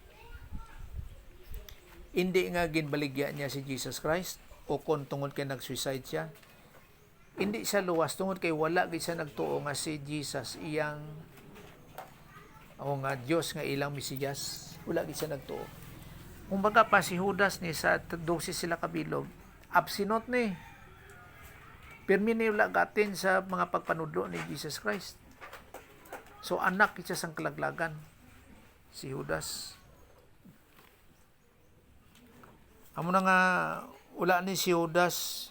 Hindi nga ginbaligya niya si Jesus Christ o kung tungod kay nag-suicide siya. Hindi siya luwas tungod kay wala gid siya nagtuo nga si Jesus iyang o nga Dios nga ilang Mesiyas. Wala gid siya nagtuo. Kumbaga pa si Judas ni sa 12 sila kabilog, absinot ni. Pirmi ni wala gatin sa mga pagpanudlo ni Jesus Christ. So anak siya sang kalaglagan si Judas. Amo na nga wala ni si Judas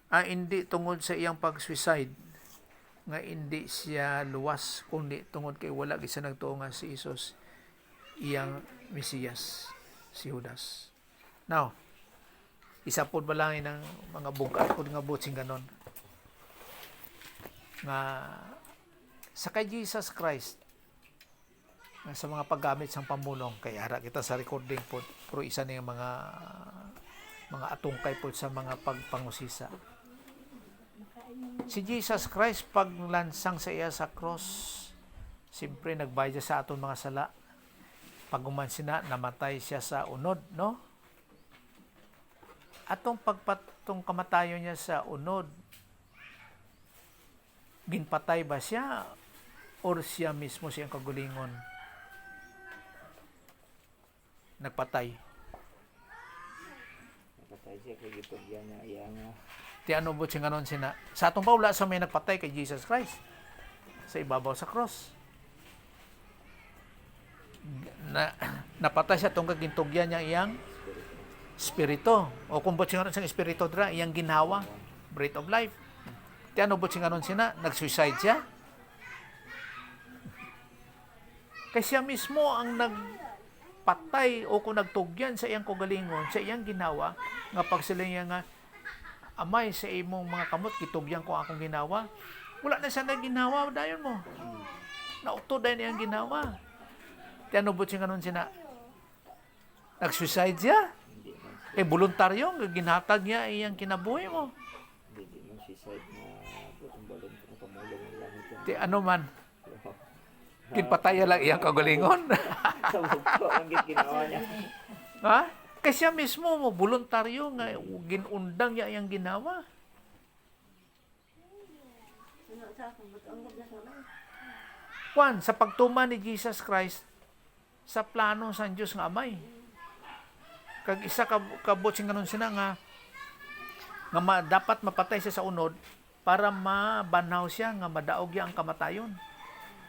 hindi tungod sa iyang pag-suicide nga hindi siya luwas kundi tungod kay wala gid siya nagtuo nga si Jesus iyang Mesiyas si Judas. Now, isa pod ba lang ng mga bungkal pod nga butsing ganon nga sa kay Jesus Christ nga sa mga paggamit sang pamulong kay ara kita sa recording pod pero isa ning mga atungkay pod sa mga pagpangusisa. Si Jesus Christ paglansang sa iya sa cross, siyempre nagbayad sa aton mga sala. Paguman sina namatay siya sa unod, no? Atong pagpatong kamatayon niya sa unod, ginpatay ba siya or siya mismo siyang kagulingon nagpatay? Napatay siya kay gitugyan niya iyang Ti ano ba siya ganon sina? Sa atong paula sa may nagpatay kay Jesus Christ sa ibabaw sa cross. Napatay siya tungkol gintugyan niya iyang spirito. O kung bot siya ganon sa espiritu dra, iyang ginawa, breath of life. Ti ano bot siya ganon sina? Nag-suicide siya. Kaya siya mismo ang nagpatay o kung nagtugyan sa iyang kagalingon, sa iyang ginawa, nga pagsiling niya nga, Amay, sa imong mga kamot, kitugyan ko akong ginawa. Wala na siya na ginawa, dayon mo. Nauto dahil niyang ginawa. Tianubot siya ganun sina. Nag-suicide siya. Voluntaryo, ginhatag niya iyang kinabuhi mo. hindi mo suicide na butong balon ng pamulong ng langit yan. Ti ano man, kinpataya lang iyang kagalingon. Sa bugto ang ginawa niya. Ha? Kasi siya mismo mo, voluntaryo nga, ginundang niya iyang ginawa. Juan, sa pagtuma ni Jesus Christ, sa plano sa Diyos nga Amay. Kag isa kabot sing ganun sina nga dapat mapatay siya sa unod para mabanhaw siya nga madaog ya ang kamatayon.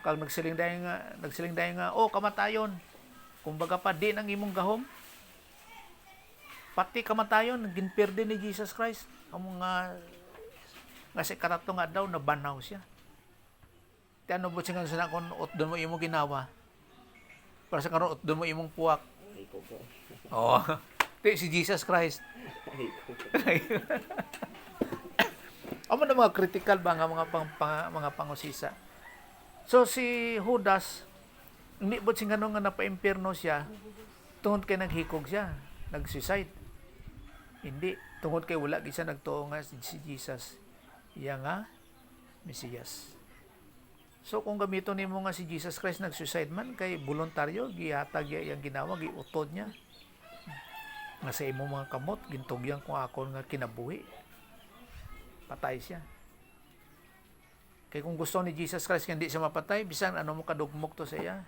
Kag nagsiling dayon nga oh kamatayon. Kumbaga pa di nang imong gahom. Pati kamatayon ginperde ni Jesus Christ ang mga nga si karato nga daw nabanhaw siya. Ti ano bot sing ganun sina kon doon mo imong ginawa. Para sa karon doon mo imong puwak. Ay ko po. Oh, si Jesus Christ. Ay ko po. Amo na mga critical ba nga mga pangusisa. So si Judas hindi bot sing nga napaimpierno siya tungod kay naghikog siya, nag-suicide. Hindi tungod kay wala gid siya nagtuo nga si Jesus iya nga Mesiyas. So kung gamiton nimo nga si Jesus Christ nag-suicide man kay voluntaryo gihatag iya iyang ginawa, giutod niya. Nga sa imo mga kamot gintugyan ko ako nga kinabuhi. Patay siya. Kaya kung gusto ni Jesus Christ hindi siya mapatay, bisan ano mo kadugmok to sa iya,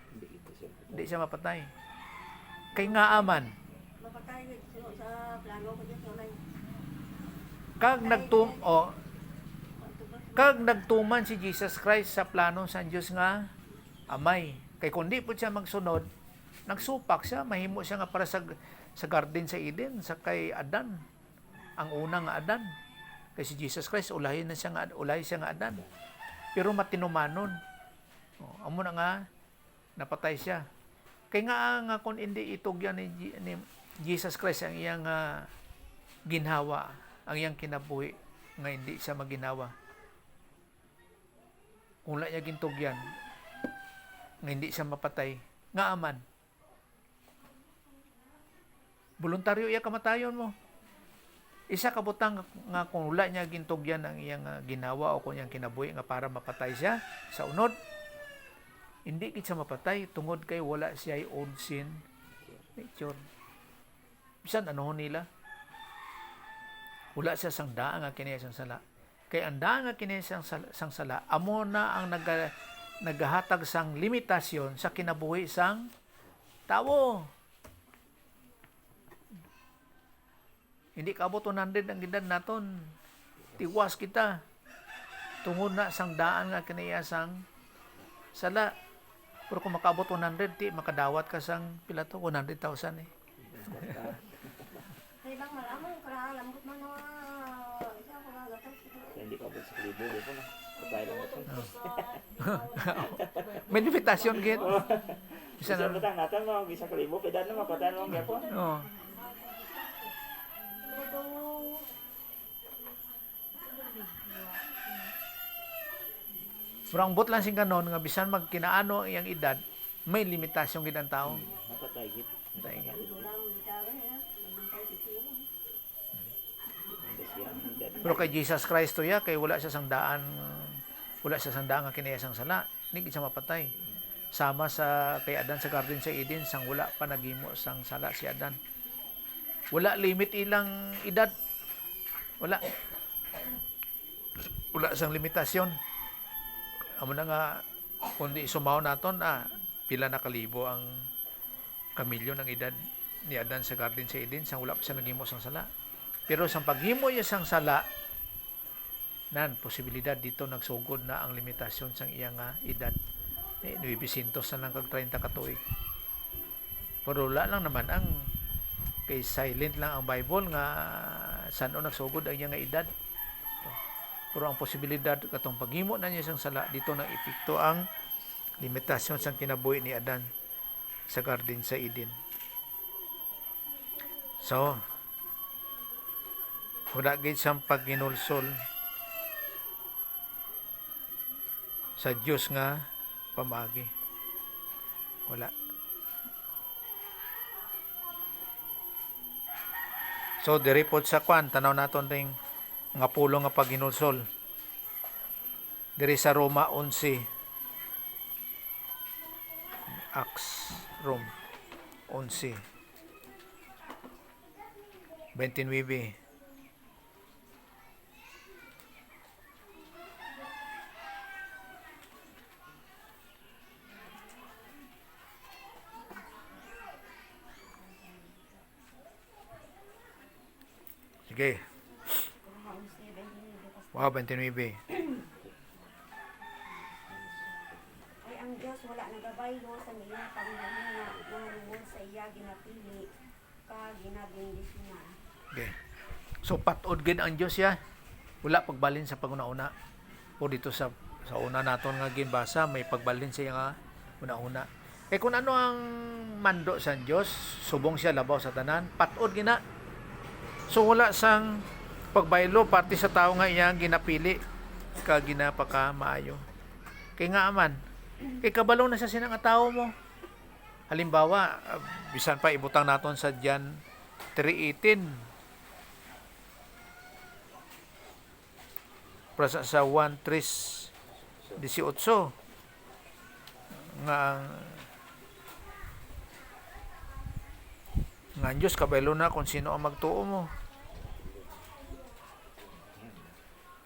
hindi siya mapatay. Kay nga aman, Mapatay sa plano ko dito na kag nagtuman si Jesus Christ sa plano sa Dios nga Amay. Kay kundi po siya magsunod, nagsupak siya, mahimo siya nga para sa garden sa Eden, sa kay Adan, ang unang nga Adan. Kay si Jesus Christ ulahi siya nga Adan. Pero matinumanon. Amo na nga napatay siya. Kay nga kung hindi itugyan ni Jesus Christ ang iyang ginhawa, ang iyang kinabuhi nga hindi siya maginawa. Kung wala niya gintugyan nga hindi siya mapatay, nga aman. Voluntaryo iya kamatayon mo. Isa ka butang nga kung wala niya gintugyan ang iyang ginawa o kung iyang kinabuhi nga para mapatay siya sa unod, Hindi gid siya mapatay tungod kay wala siya old sin nature. Bisan ano nila, wala siya sang daan nga kini sang sala. Kay ang daan nga kini sang sala amo na ang nagahatag sang limitasyon sa kinabuhi sang tawo. Hindi kaabot 100 ang edad naton. Tiwas kita. Tungod na sang daan nga kaniya sang sala. Pero kung makaabot 100, ti makadawat ka sang pila to 100,000 eh. Kaya bang malamang, kaya lambot mo na isa ko gagatas. Kaya hindi ka abot sa libo, di po na. Patay lang ito. May limitasyon gid. Bisa Bisa na. patang natin mo, bisa ka libo, pwede na mapatay mo ang gapo. Oh. Murang bot lang sing kanon nga bisan magkinaano iyang edad, may limitasyon gid ang tao. Mapatay git. Patay gid. Pero kay Jesus Christ to ya kay wala siya sang daan nga kinaya sang sala, hindi siya mapatay. Sama sa kay Adan sa Garden sa Eden sang wala pa nagimo sang sala si Adan. Wala limit ilang edad. Wala. Wala sang limitasyon. Amo na nga kundi sumaw naton pila na kalibo ang kamilyon ng edad ni Adan sa Garden sa Eden sang wala pa siya nagimo sang sala. Pero sa paghimo niya sang sala, nan posibilidad dito nagsugod na ang limitasyon sang iyang edad. 900 na lang kag 30 ka tuig. Pero wala lang naman ang kay silent lang ang Bible nga saan nagsugod ang iyang edad. Pero ang posibilidad katong paghimo na niya sang sala dito nang epekto ang limitasyon sang kinabuhi ni Adan sa Garden sa Eden. So, wala gid siyang pagginulsol sa Dios nga pamagi. Wala. So diri pod sa kwan tanaw naton ding nga pulo nga pagginulsol. Diri sa Roma 11. Acts Rome 11. 29. Sige. Wow, 29. Ay ang Diyos wala nagabaylo sa iyang panghihina nangungol sa iya ginapili ka ginabindisyon na. Okay. So patod gid ang Dios ya. Wala pagbalin sa paguna-una. O dito sa una naton nga ginbasa may pagbalin sa nga una-una. Eh kung ano ang mando sa Dios, subong siya labaw sa tanan, patod gina. So wala sang pagbaylo parte sa tao nga iyang ginapili ka ginapaka maayo. Kay nga aman, kay kabalo na sa sinang tao mo. Halimbawa, bisan pa ibutang naton sa John 3:18. Prasa sa 1:3:18 nga ang Diyos kabaylo na kung sino ang magtuo mo.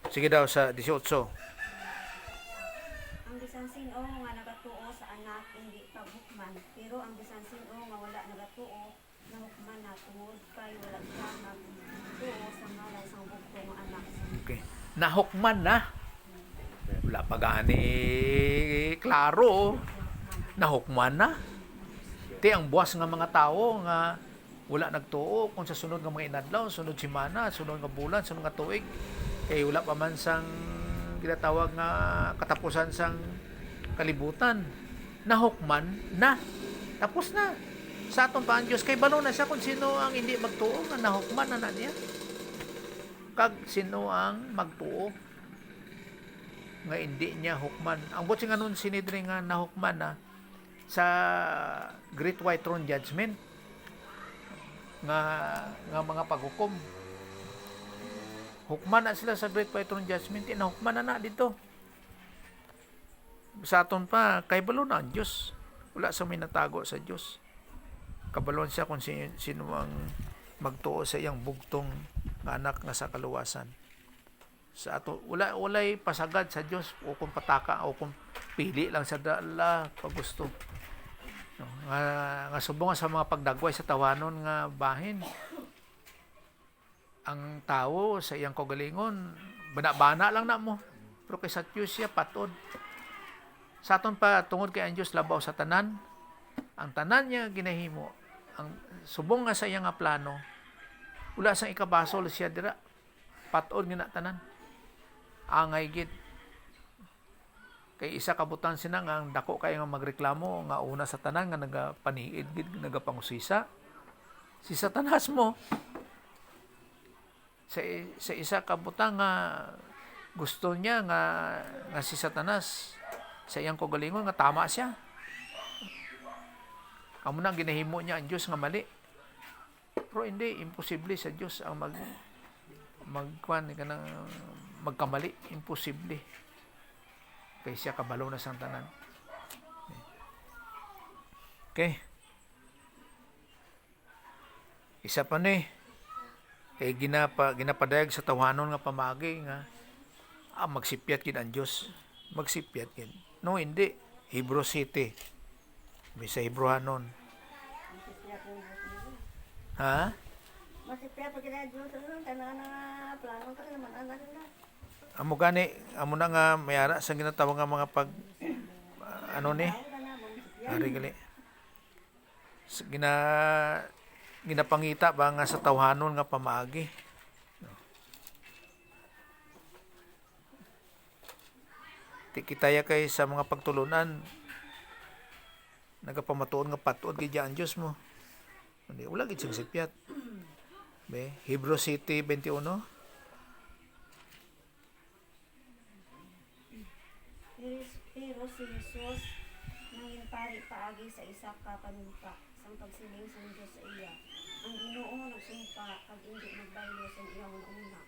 Sige daw sa 18. Ang bisan sino nga nagatuo sa anak hindi paghukman, pero ang bisan sino nga wala nagatuo nahukman na tungod kay wala siya nagtuo sa ngalan sang bugto nga anak. Okay. Nahukman na. Wala pa gani klaro. Nahukman na. Ti ang buwas nga mga tao nga wala nagtuo kung sa sunod nga mga inadlaw, sunod semana, sunod nga bulan, sunod nga tuig. Kay wala pa man sang ginatawag nga katapusan sang kalibutan. Nahukman na. Tapos na. Sa aton pa ang Diyos kay balo na siya kung sino ang hindi magtuo nga nahukman na niya. Kag sino ang magtuo nga hindi niya hukman. Ang bot nga nun sinidri nga nahukman na sa Great White Throne Judgment nga mga paghukom. Hukman na sila sa Great White Throne Judgment, inahukman na dito. sa aton pa kay balon ang Dios. Wala sa may natago sa Dios. Kabalon siya kung sino ang magtuo sa iyang bugtong nga anak nga sa kaluwasan. Sa ato walay pasagad sa Dios o kung pataka o kung pili lang sa dala pag gusto. No, nga subong sa mga pagdagway sa tawanon nga bahin. Ang tao sa iyang kaugalingon bana-bana lang na mo. Pero kay sa Diyos siya patod. Sa aton pa tungod kay ang Diyos labaw sa tanan, ang tanan niya ginahimo, ang subong nga sa iyang nga plano, wala sang ikabasol siya dira. Patod nga na tanan. Angay gid. Kay isa kabutan sina nga ang dako kay nga magreklamo nga una sa tanan nga nagapaniid gid nagapangusisa. Si Satanas mo sa isa kabutang nga gusto niya nga si Satanas sa iyang kaugalingon nga tama siya. Amo nang ginahimo niya ang Dios nga mali. Pero hindi imposible sa Dios ang magkamali, imposible. Kay siya kabalo na sang tanan. Okay. Isa pa ni ginapadayag sa tawanon nga pamagi nga magsipyat gid ang Dios. Magsipyat gid. No, hindi. Hebrews City. May sa Hebrewanon. Ha? Masipya pa kina Diyos, tanan nga plano ka naman anak na. Amo na nga mayara sa ginatawag nga mga pag ari gali. Ginapangita ba nga sa tawhanon nga pamaagi. Tikitaya kay sa mga pagtulunan nagapamatuon nga patuod gid ang Dios mo. Hindi wala gid sing sipyat. Be, Hebrews City 21. Pero si Jesus nangin pari paagi sa isa ka panumpa sang pagsiling sa Dios sa iya. Ang Ginoo nagsumpa kag indi magbaylo sa iyang una.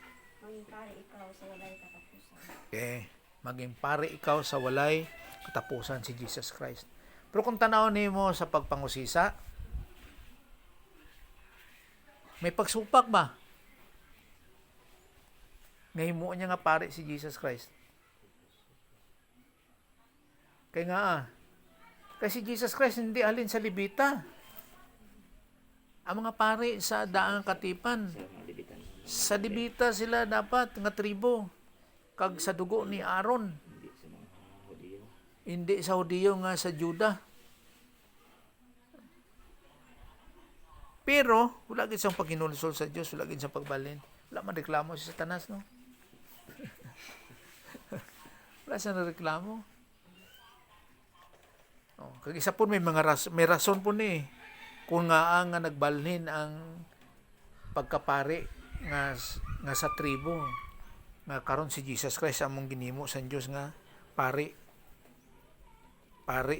Mangin pari ikaw sa walay katapusan. Okay. Maging pare ikaw sa walay katapusan si Jesus Christ. Pero kung tanaw nimo sa pagpangusisa, may pagsupak ba? Ngahimo niya nga pare si Jesus Christ. Kaya nga kasi Jesus Christ hindi alin sa libita. Ang mga pare sa daang katipan. Sa libita sila dapat nga tribo. Kag sa dugo ni Aaron. Hindi sa Hudiyo nga sa Juda. Pero, wala gid siyang paghinulsol sa Dios, wala gid siyang pagbalin. Wala man reklamo si Satanas, no? Wala siyang reklamo. Oh, kag isa po may rason po ni kung nga nagbalhin ang pagkapare nga sa tribo nga karon si Jesus Christ among ginhimo sa Dios nga pare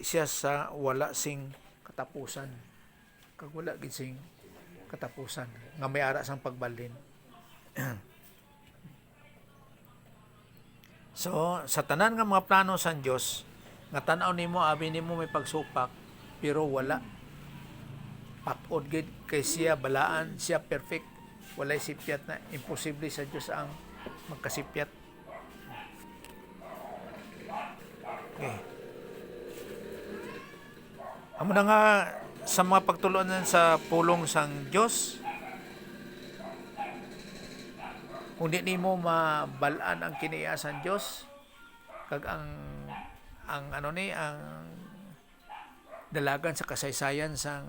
siya sa wala sing katapusan kag wala gid sing katapusan nga may ara sang pagbalhin. So sa tanan nga mga plano sa Dios nga tan-aw nimo abi nimo may pagsupak pero wala patod gid kay siya balaan siya perfect walay sipyat na imposible sa Dios ang magkasipyat. Okay. Amo na nga sa mga pagtulunan sa pulong sang Dios kung di nimo mabalaan ang kiniyasan Dios kag ang dalagan sa kasaysayan sang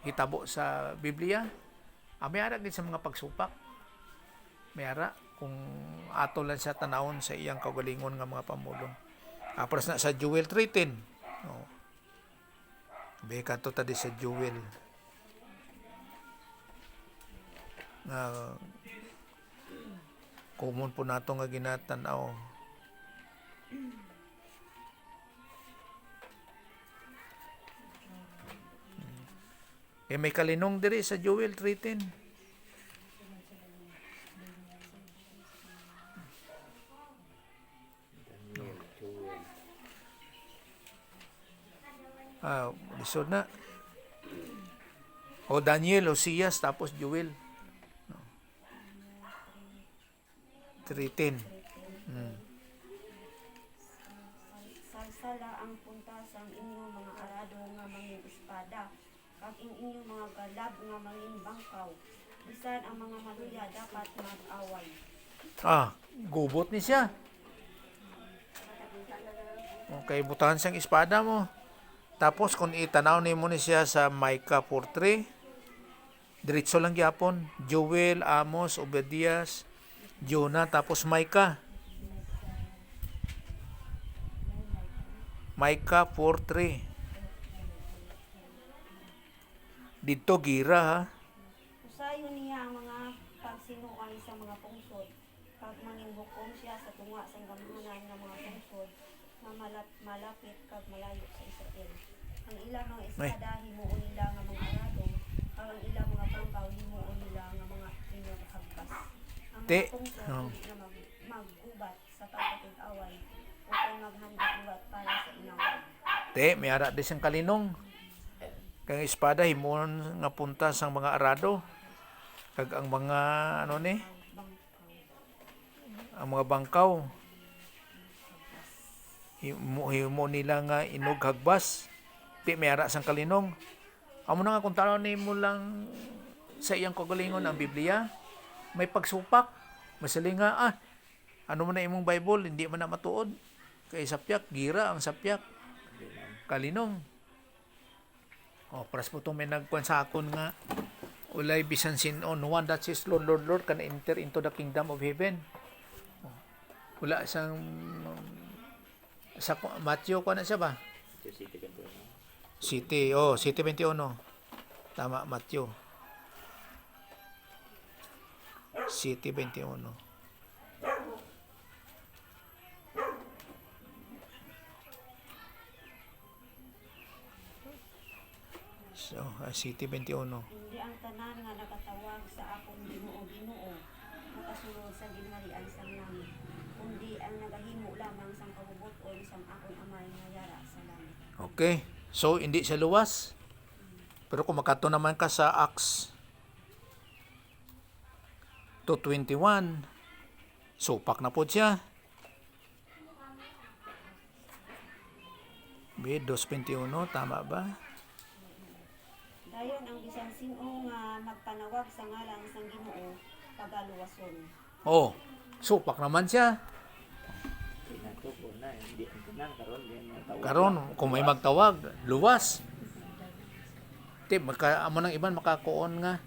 hitabo sa Biblia may ara gid sa mga pagsupak may ara kung ato lang sa tanawon sa iyang kaugalingon nga mga pamulong apras na sa Joel 3:10 kanto ta di sa Joel nga common po nato nga ginatanaw may kalinong diri sa Joel 3:10 Lisod na. O Daniel, Osias, tapos Joel. 3:10. Salsala ang puntas ang inyong mga arado nga mangin espada, kag ang inyong mga galab nga mangin bangkaw. Bisan ang mga maluya dapat mag-away. Gubot ni siya. Okay, butahan siyang espada mo. Tapos kung itanaw ni mo ni siya sa Micah 4:3, diretso lang gyapon. Joel, Amos, Obadias, Jonah, tapos Micah. Micah 4:3. Dito gira ha. Usayon niya ang mga pagsinuan sa mga pungsod, kag mangin hukom siya sa tunga sa gamahanan nga mga pungsod, nga malapit kag malayo sa Israel. Ang ilang mga espada himuon nila nga mga arado, kag ang ilang mga bangkaw himuon nila nga mga inyong habkas. Ang Te, mga pungsod hindi na mag-ubat sa pagkatid-away upang maghanda-ubat para sa inaway. May ara di siyang kalinong. Kang espada himon nga punta sang mga arado. Kag ang mga ang mga bangkaw himo nila nga inog hagbas. May ara sang kalinong. Amo na nga kung tanaw nimo lang sa iyang kagalingon ang Biblia, may pagsupak. Masali nga ano man na imong Bible, hindi man na matuod. Kay sapyak, gira ang sapyak. Kalinong. Paras po itong may nagkuhan sa akon nga ulay bisan sinon, one that says Lord, Lord, Lord can enter into the kingdom of heaven. Wala sang sa Matthew ko na siya ba? City 21. Tama, Matthew. City 21. So, City 21. Hindi ang tanan nga nakatawag sa akong Ginoo makasulod sa ginharian sang langit, kundi ang nagahimo lamang sang kabubuton sang akong amay nga yara sa langit. Okay. So, hindi siya luwas. Pero kung makato naman ka sa Acts 2:21, supak na po siya. B2:21, tama ba? Dayon ang bisan sino nga magpanawag sa ngalan sang Ginoo pagaluwason. Supak naman siya. Pinatupo na, hindi ang tanan karon din tawag. Karon kung may magtawag, luwas. Amo nang iban makakuon nga.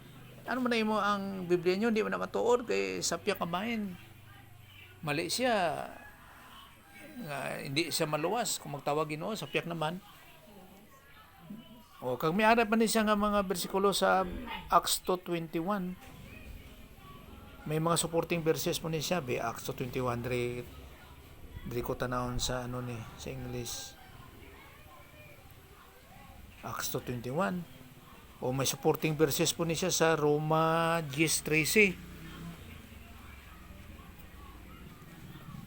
Ano man na imo ang Biblia nyo, hindi mo na matuod kay sapyak kabahin. Mali siya. Hindi siya maluwas. Kung magtawag Ginoo, sapyak naman. Kag may ara pa ni siya nga mga bersikulo sa Acts 2:21. May mga supporting verses mo ni siya, Acts 2:21 diri ko tanawon sa sa English. Acts 2:21. May supporting verses po ni siya sa Roma 10:13.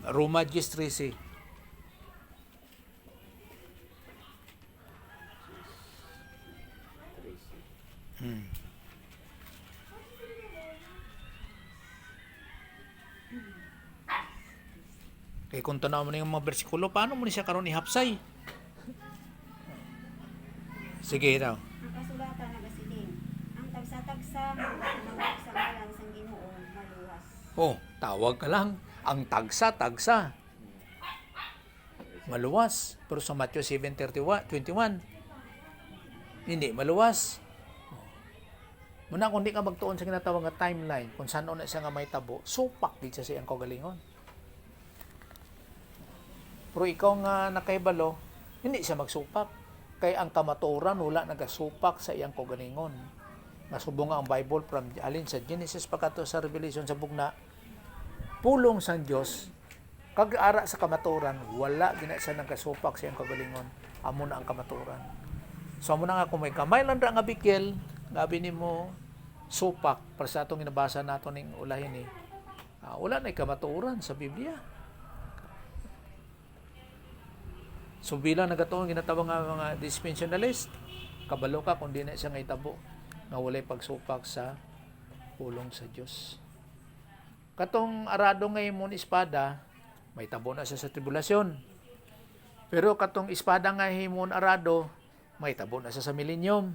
Roma 10:13. Kaya kung tanaw mo na yung mga bersikulo, paano mo na siya karon ihapsay? Sige daw. Ang kasulatan nagasiling, ang tagsa-tagsa magpanawag sa ngalan sang Ginoo maluwas. Tawag ka lang. Ang tagsa-tagsa. Maluwas. Pero sa Matthew 7:21, hindi maluwas. Muna kung di ka magtuon sa ginatawag nga timeline, kung saan na siya nga may tabo, supak di siya siyang kagalingon. Pero ikaw nga nakaibalo, hindi siya magsupak. Kaya ang kamaturan, wala nagasupak sa iyang kagalingon. Masubong nga ang Bible from alin sa Genesis pagkato sa Revelation sa bugna, pulong sang Dios kag-ara sa kamaturan, wala gina siya nagasupak sa iyang kagalingon. Amo na ang kamaturan. So amo na nga kung may kamay lang ra nga bikil, gabi nimo supak para sa atong ginabasa nato ning ulahin wala na kamaturan sa Biblia. So bilang nagatuon ginatawag nga mga dispensationalist, kabalo ka kung di na siya nga itabo nga walay pagsupak sa pulong sa Dios. Katong arado nga imong espada, may tabo na siya sa tribulasyon. Pero katong espada nga himon arado, may tabo na siya sa millennium.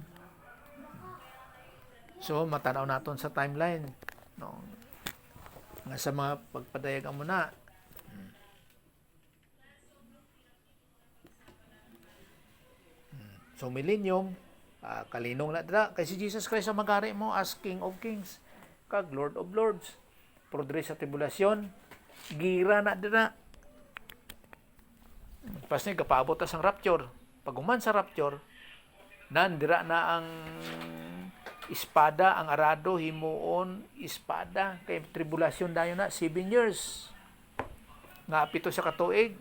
So matanaw naton sa timeline, no, nga sa mga pagpadayag mo na. So millennium, kalinong na dira kay si Jesus Christ ang magari mo as King of Kings kag Lord of Lords. Pero diri sa tribulation, gira na dira. Pas ni kapaabot ang rapture. Pag human sa rapture, nandira na ang espada, ang arado himuon espada kay tribulation dayon na 7 years. Nga pito sa katuig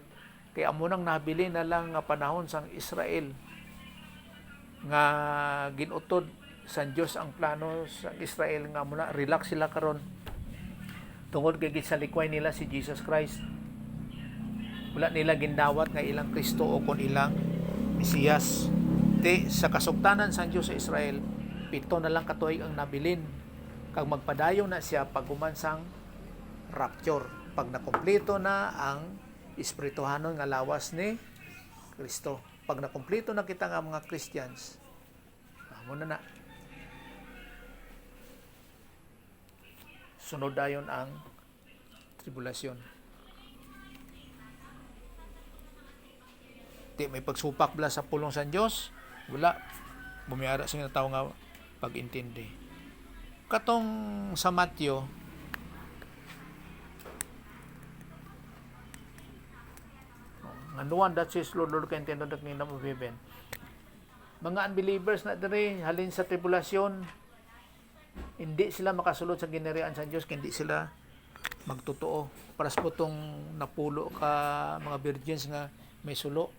kay amo nang nabili na lang nga panahon sang Israel nga ginutod sa Dios ang plano sa Israel nga muna relax sila karon tungod kay gisalikway nila si Jesus Christ. Wala nila gindawat nga ilang Kristo o kon ilang Mesiyas. Sa kasugtanan sa Dios sa Israel, 7 na lang katuig ang nabilin kag magpadayon na siya pag humansang rapture, pag nakumpleto na ang espirituhanon nga lawas ni Kristo. Pag nakumpleto na kita nga mga Christians, muna na. Sunod dayon ang tribulasyon. Di may pagsupak bala sa pulong sa Dios, wala. Bumiyara sa tao nga pag-intindi. Katong sa Matthew, and the one that says, Lord, Lord, can enter the kingdom of heaven. Mga unbelievers na diri halin sa tribulation, hindi sila makasulod sa ginirian sa Dios, hindi sila magtotoo. Paras po tong napulo ka mga virgins nga may sulo.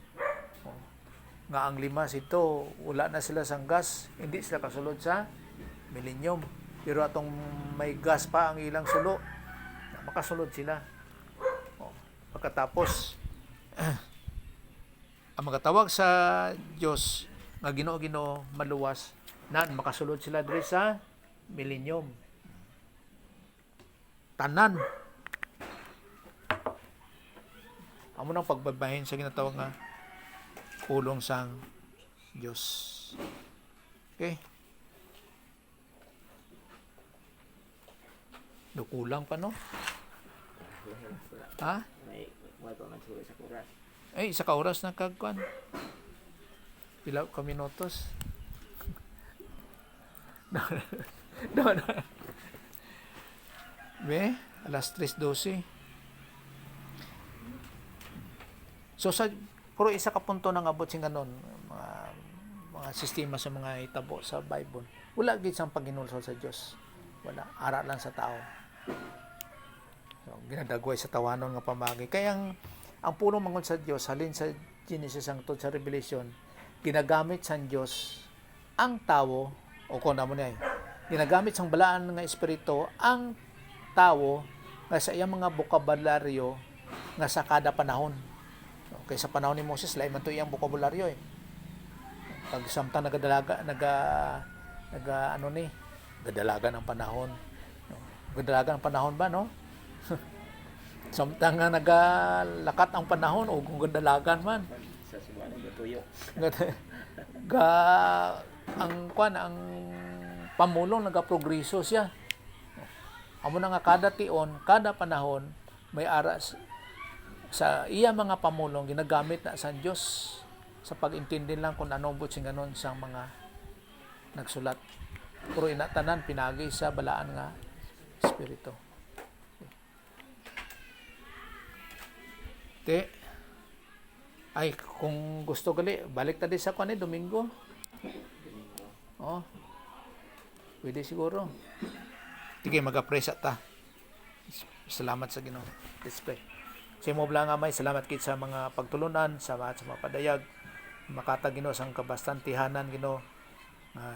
Nga ang 5 ito, wala na sila sang gas, hindi sila kasulod sa millennium. Pero atong may gas pa ang ilang sulo, makasulod sila. Pagkatapos, ang magatawag sa Dios nga Ginoo maluwas nan makasulod sila diri sa millennium. Tanan amo nang pagbabahin sa ginatawag nga pulong sang Dios. Okay? Kulang pa no? Ha? May pa man sa kuras. Ay, isa ka oras na kagkuan. Pila ka minutos. No. Be, alas 3:12. So sa puro isa ka punto nang abot sing ganon mga sistema sa mga hitabo sa Bible. Wala gid sang paghinulsol sa Dios. Wala, ara lang sa tao. So, ginadagway sa tawanon nga pamagi. Kaya ang pulong mangon sa Dios halin sa Genesis hangtod sa Revelation, ginagamit sa Dios ang tao o kun amo ni ginagamit sang balaan nga espiritu ang tao nga sa iyang mga bokabularyo nga sa kada panahon. Okay, sa panahon ni Moses lain man to iyang bokabularyo eh. Pag samtang nagadalaga gadalagan ang panahon. Gadalagan ang panahon ba no? Samtang nga nagalakat ang panahon o kung gadalagan man. Sa subuan ng tuyo. Ang pamulong nagaprogreso siya. Amo na nga kada tion, kada panahon may aras sa iya mga pamulong ginagamit na sa Dios sa pag-intindi lang kung ano but sing ganon sang mga nagsulat. Pero inatanan pinagi sa balaan nga espiritu. Ay, kung gusto gali, balik tadi sa kuan Domingo. Oh. Pwede siguro. Sige, mag-apresa ta. Salamat sa Ginoo. Let's pray. Sa imo bala nga may salamat kit sa mga pagtulunan, sa mga padayag, makata Ginoo sang kabastantihanan Ginoo,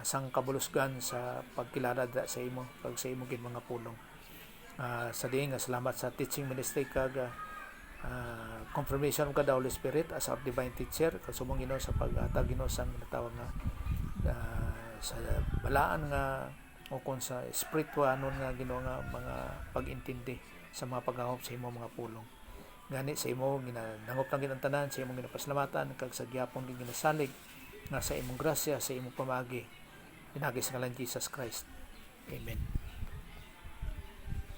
sang kabulusgan sa pagkilala sa imo, pag sa imo gid mga pulong. Sa diin nga salamat sa teaching ministry kag confirmation ka the Holy Spirit as our divine teacher kasumong Ginoo sa paghatag Ginoo sang natawag nga sa balaan nga o kung sa spirituanon nga Ginoo nga mga pag-intindi sa mga paghahop sa imo mga pulong gani sa imo ginadangop lang gid ang tanan sa imong ginapasalamatan kag sa gyapon din ginasalig nga sa imong grasya sa imong pamagi pinagi sa ngalan Jesus Christ, amen.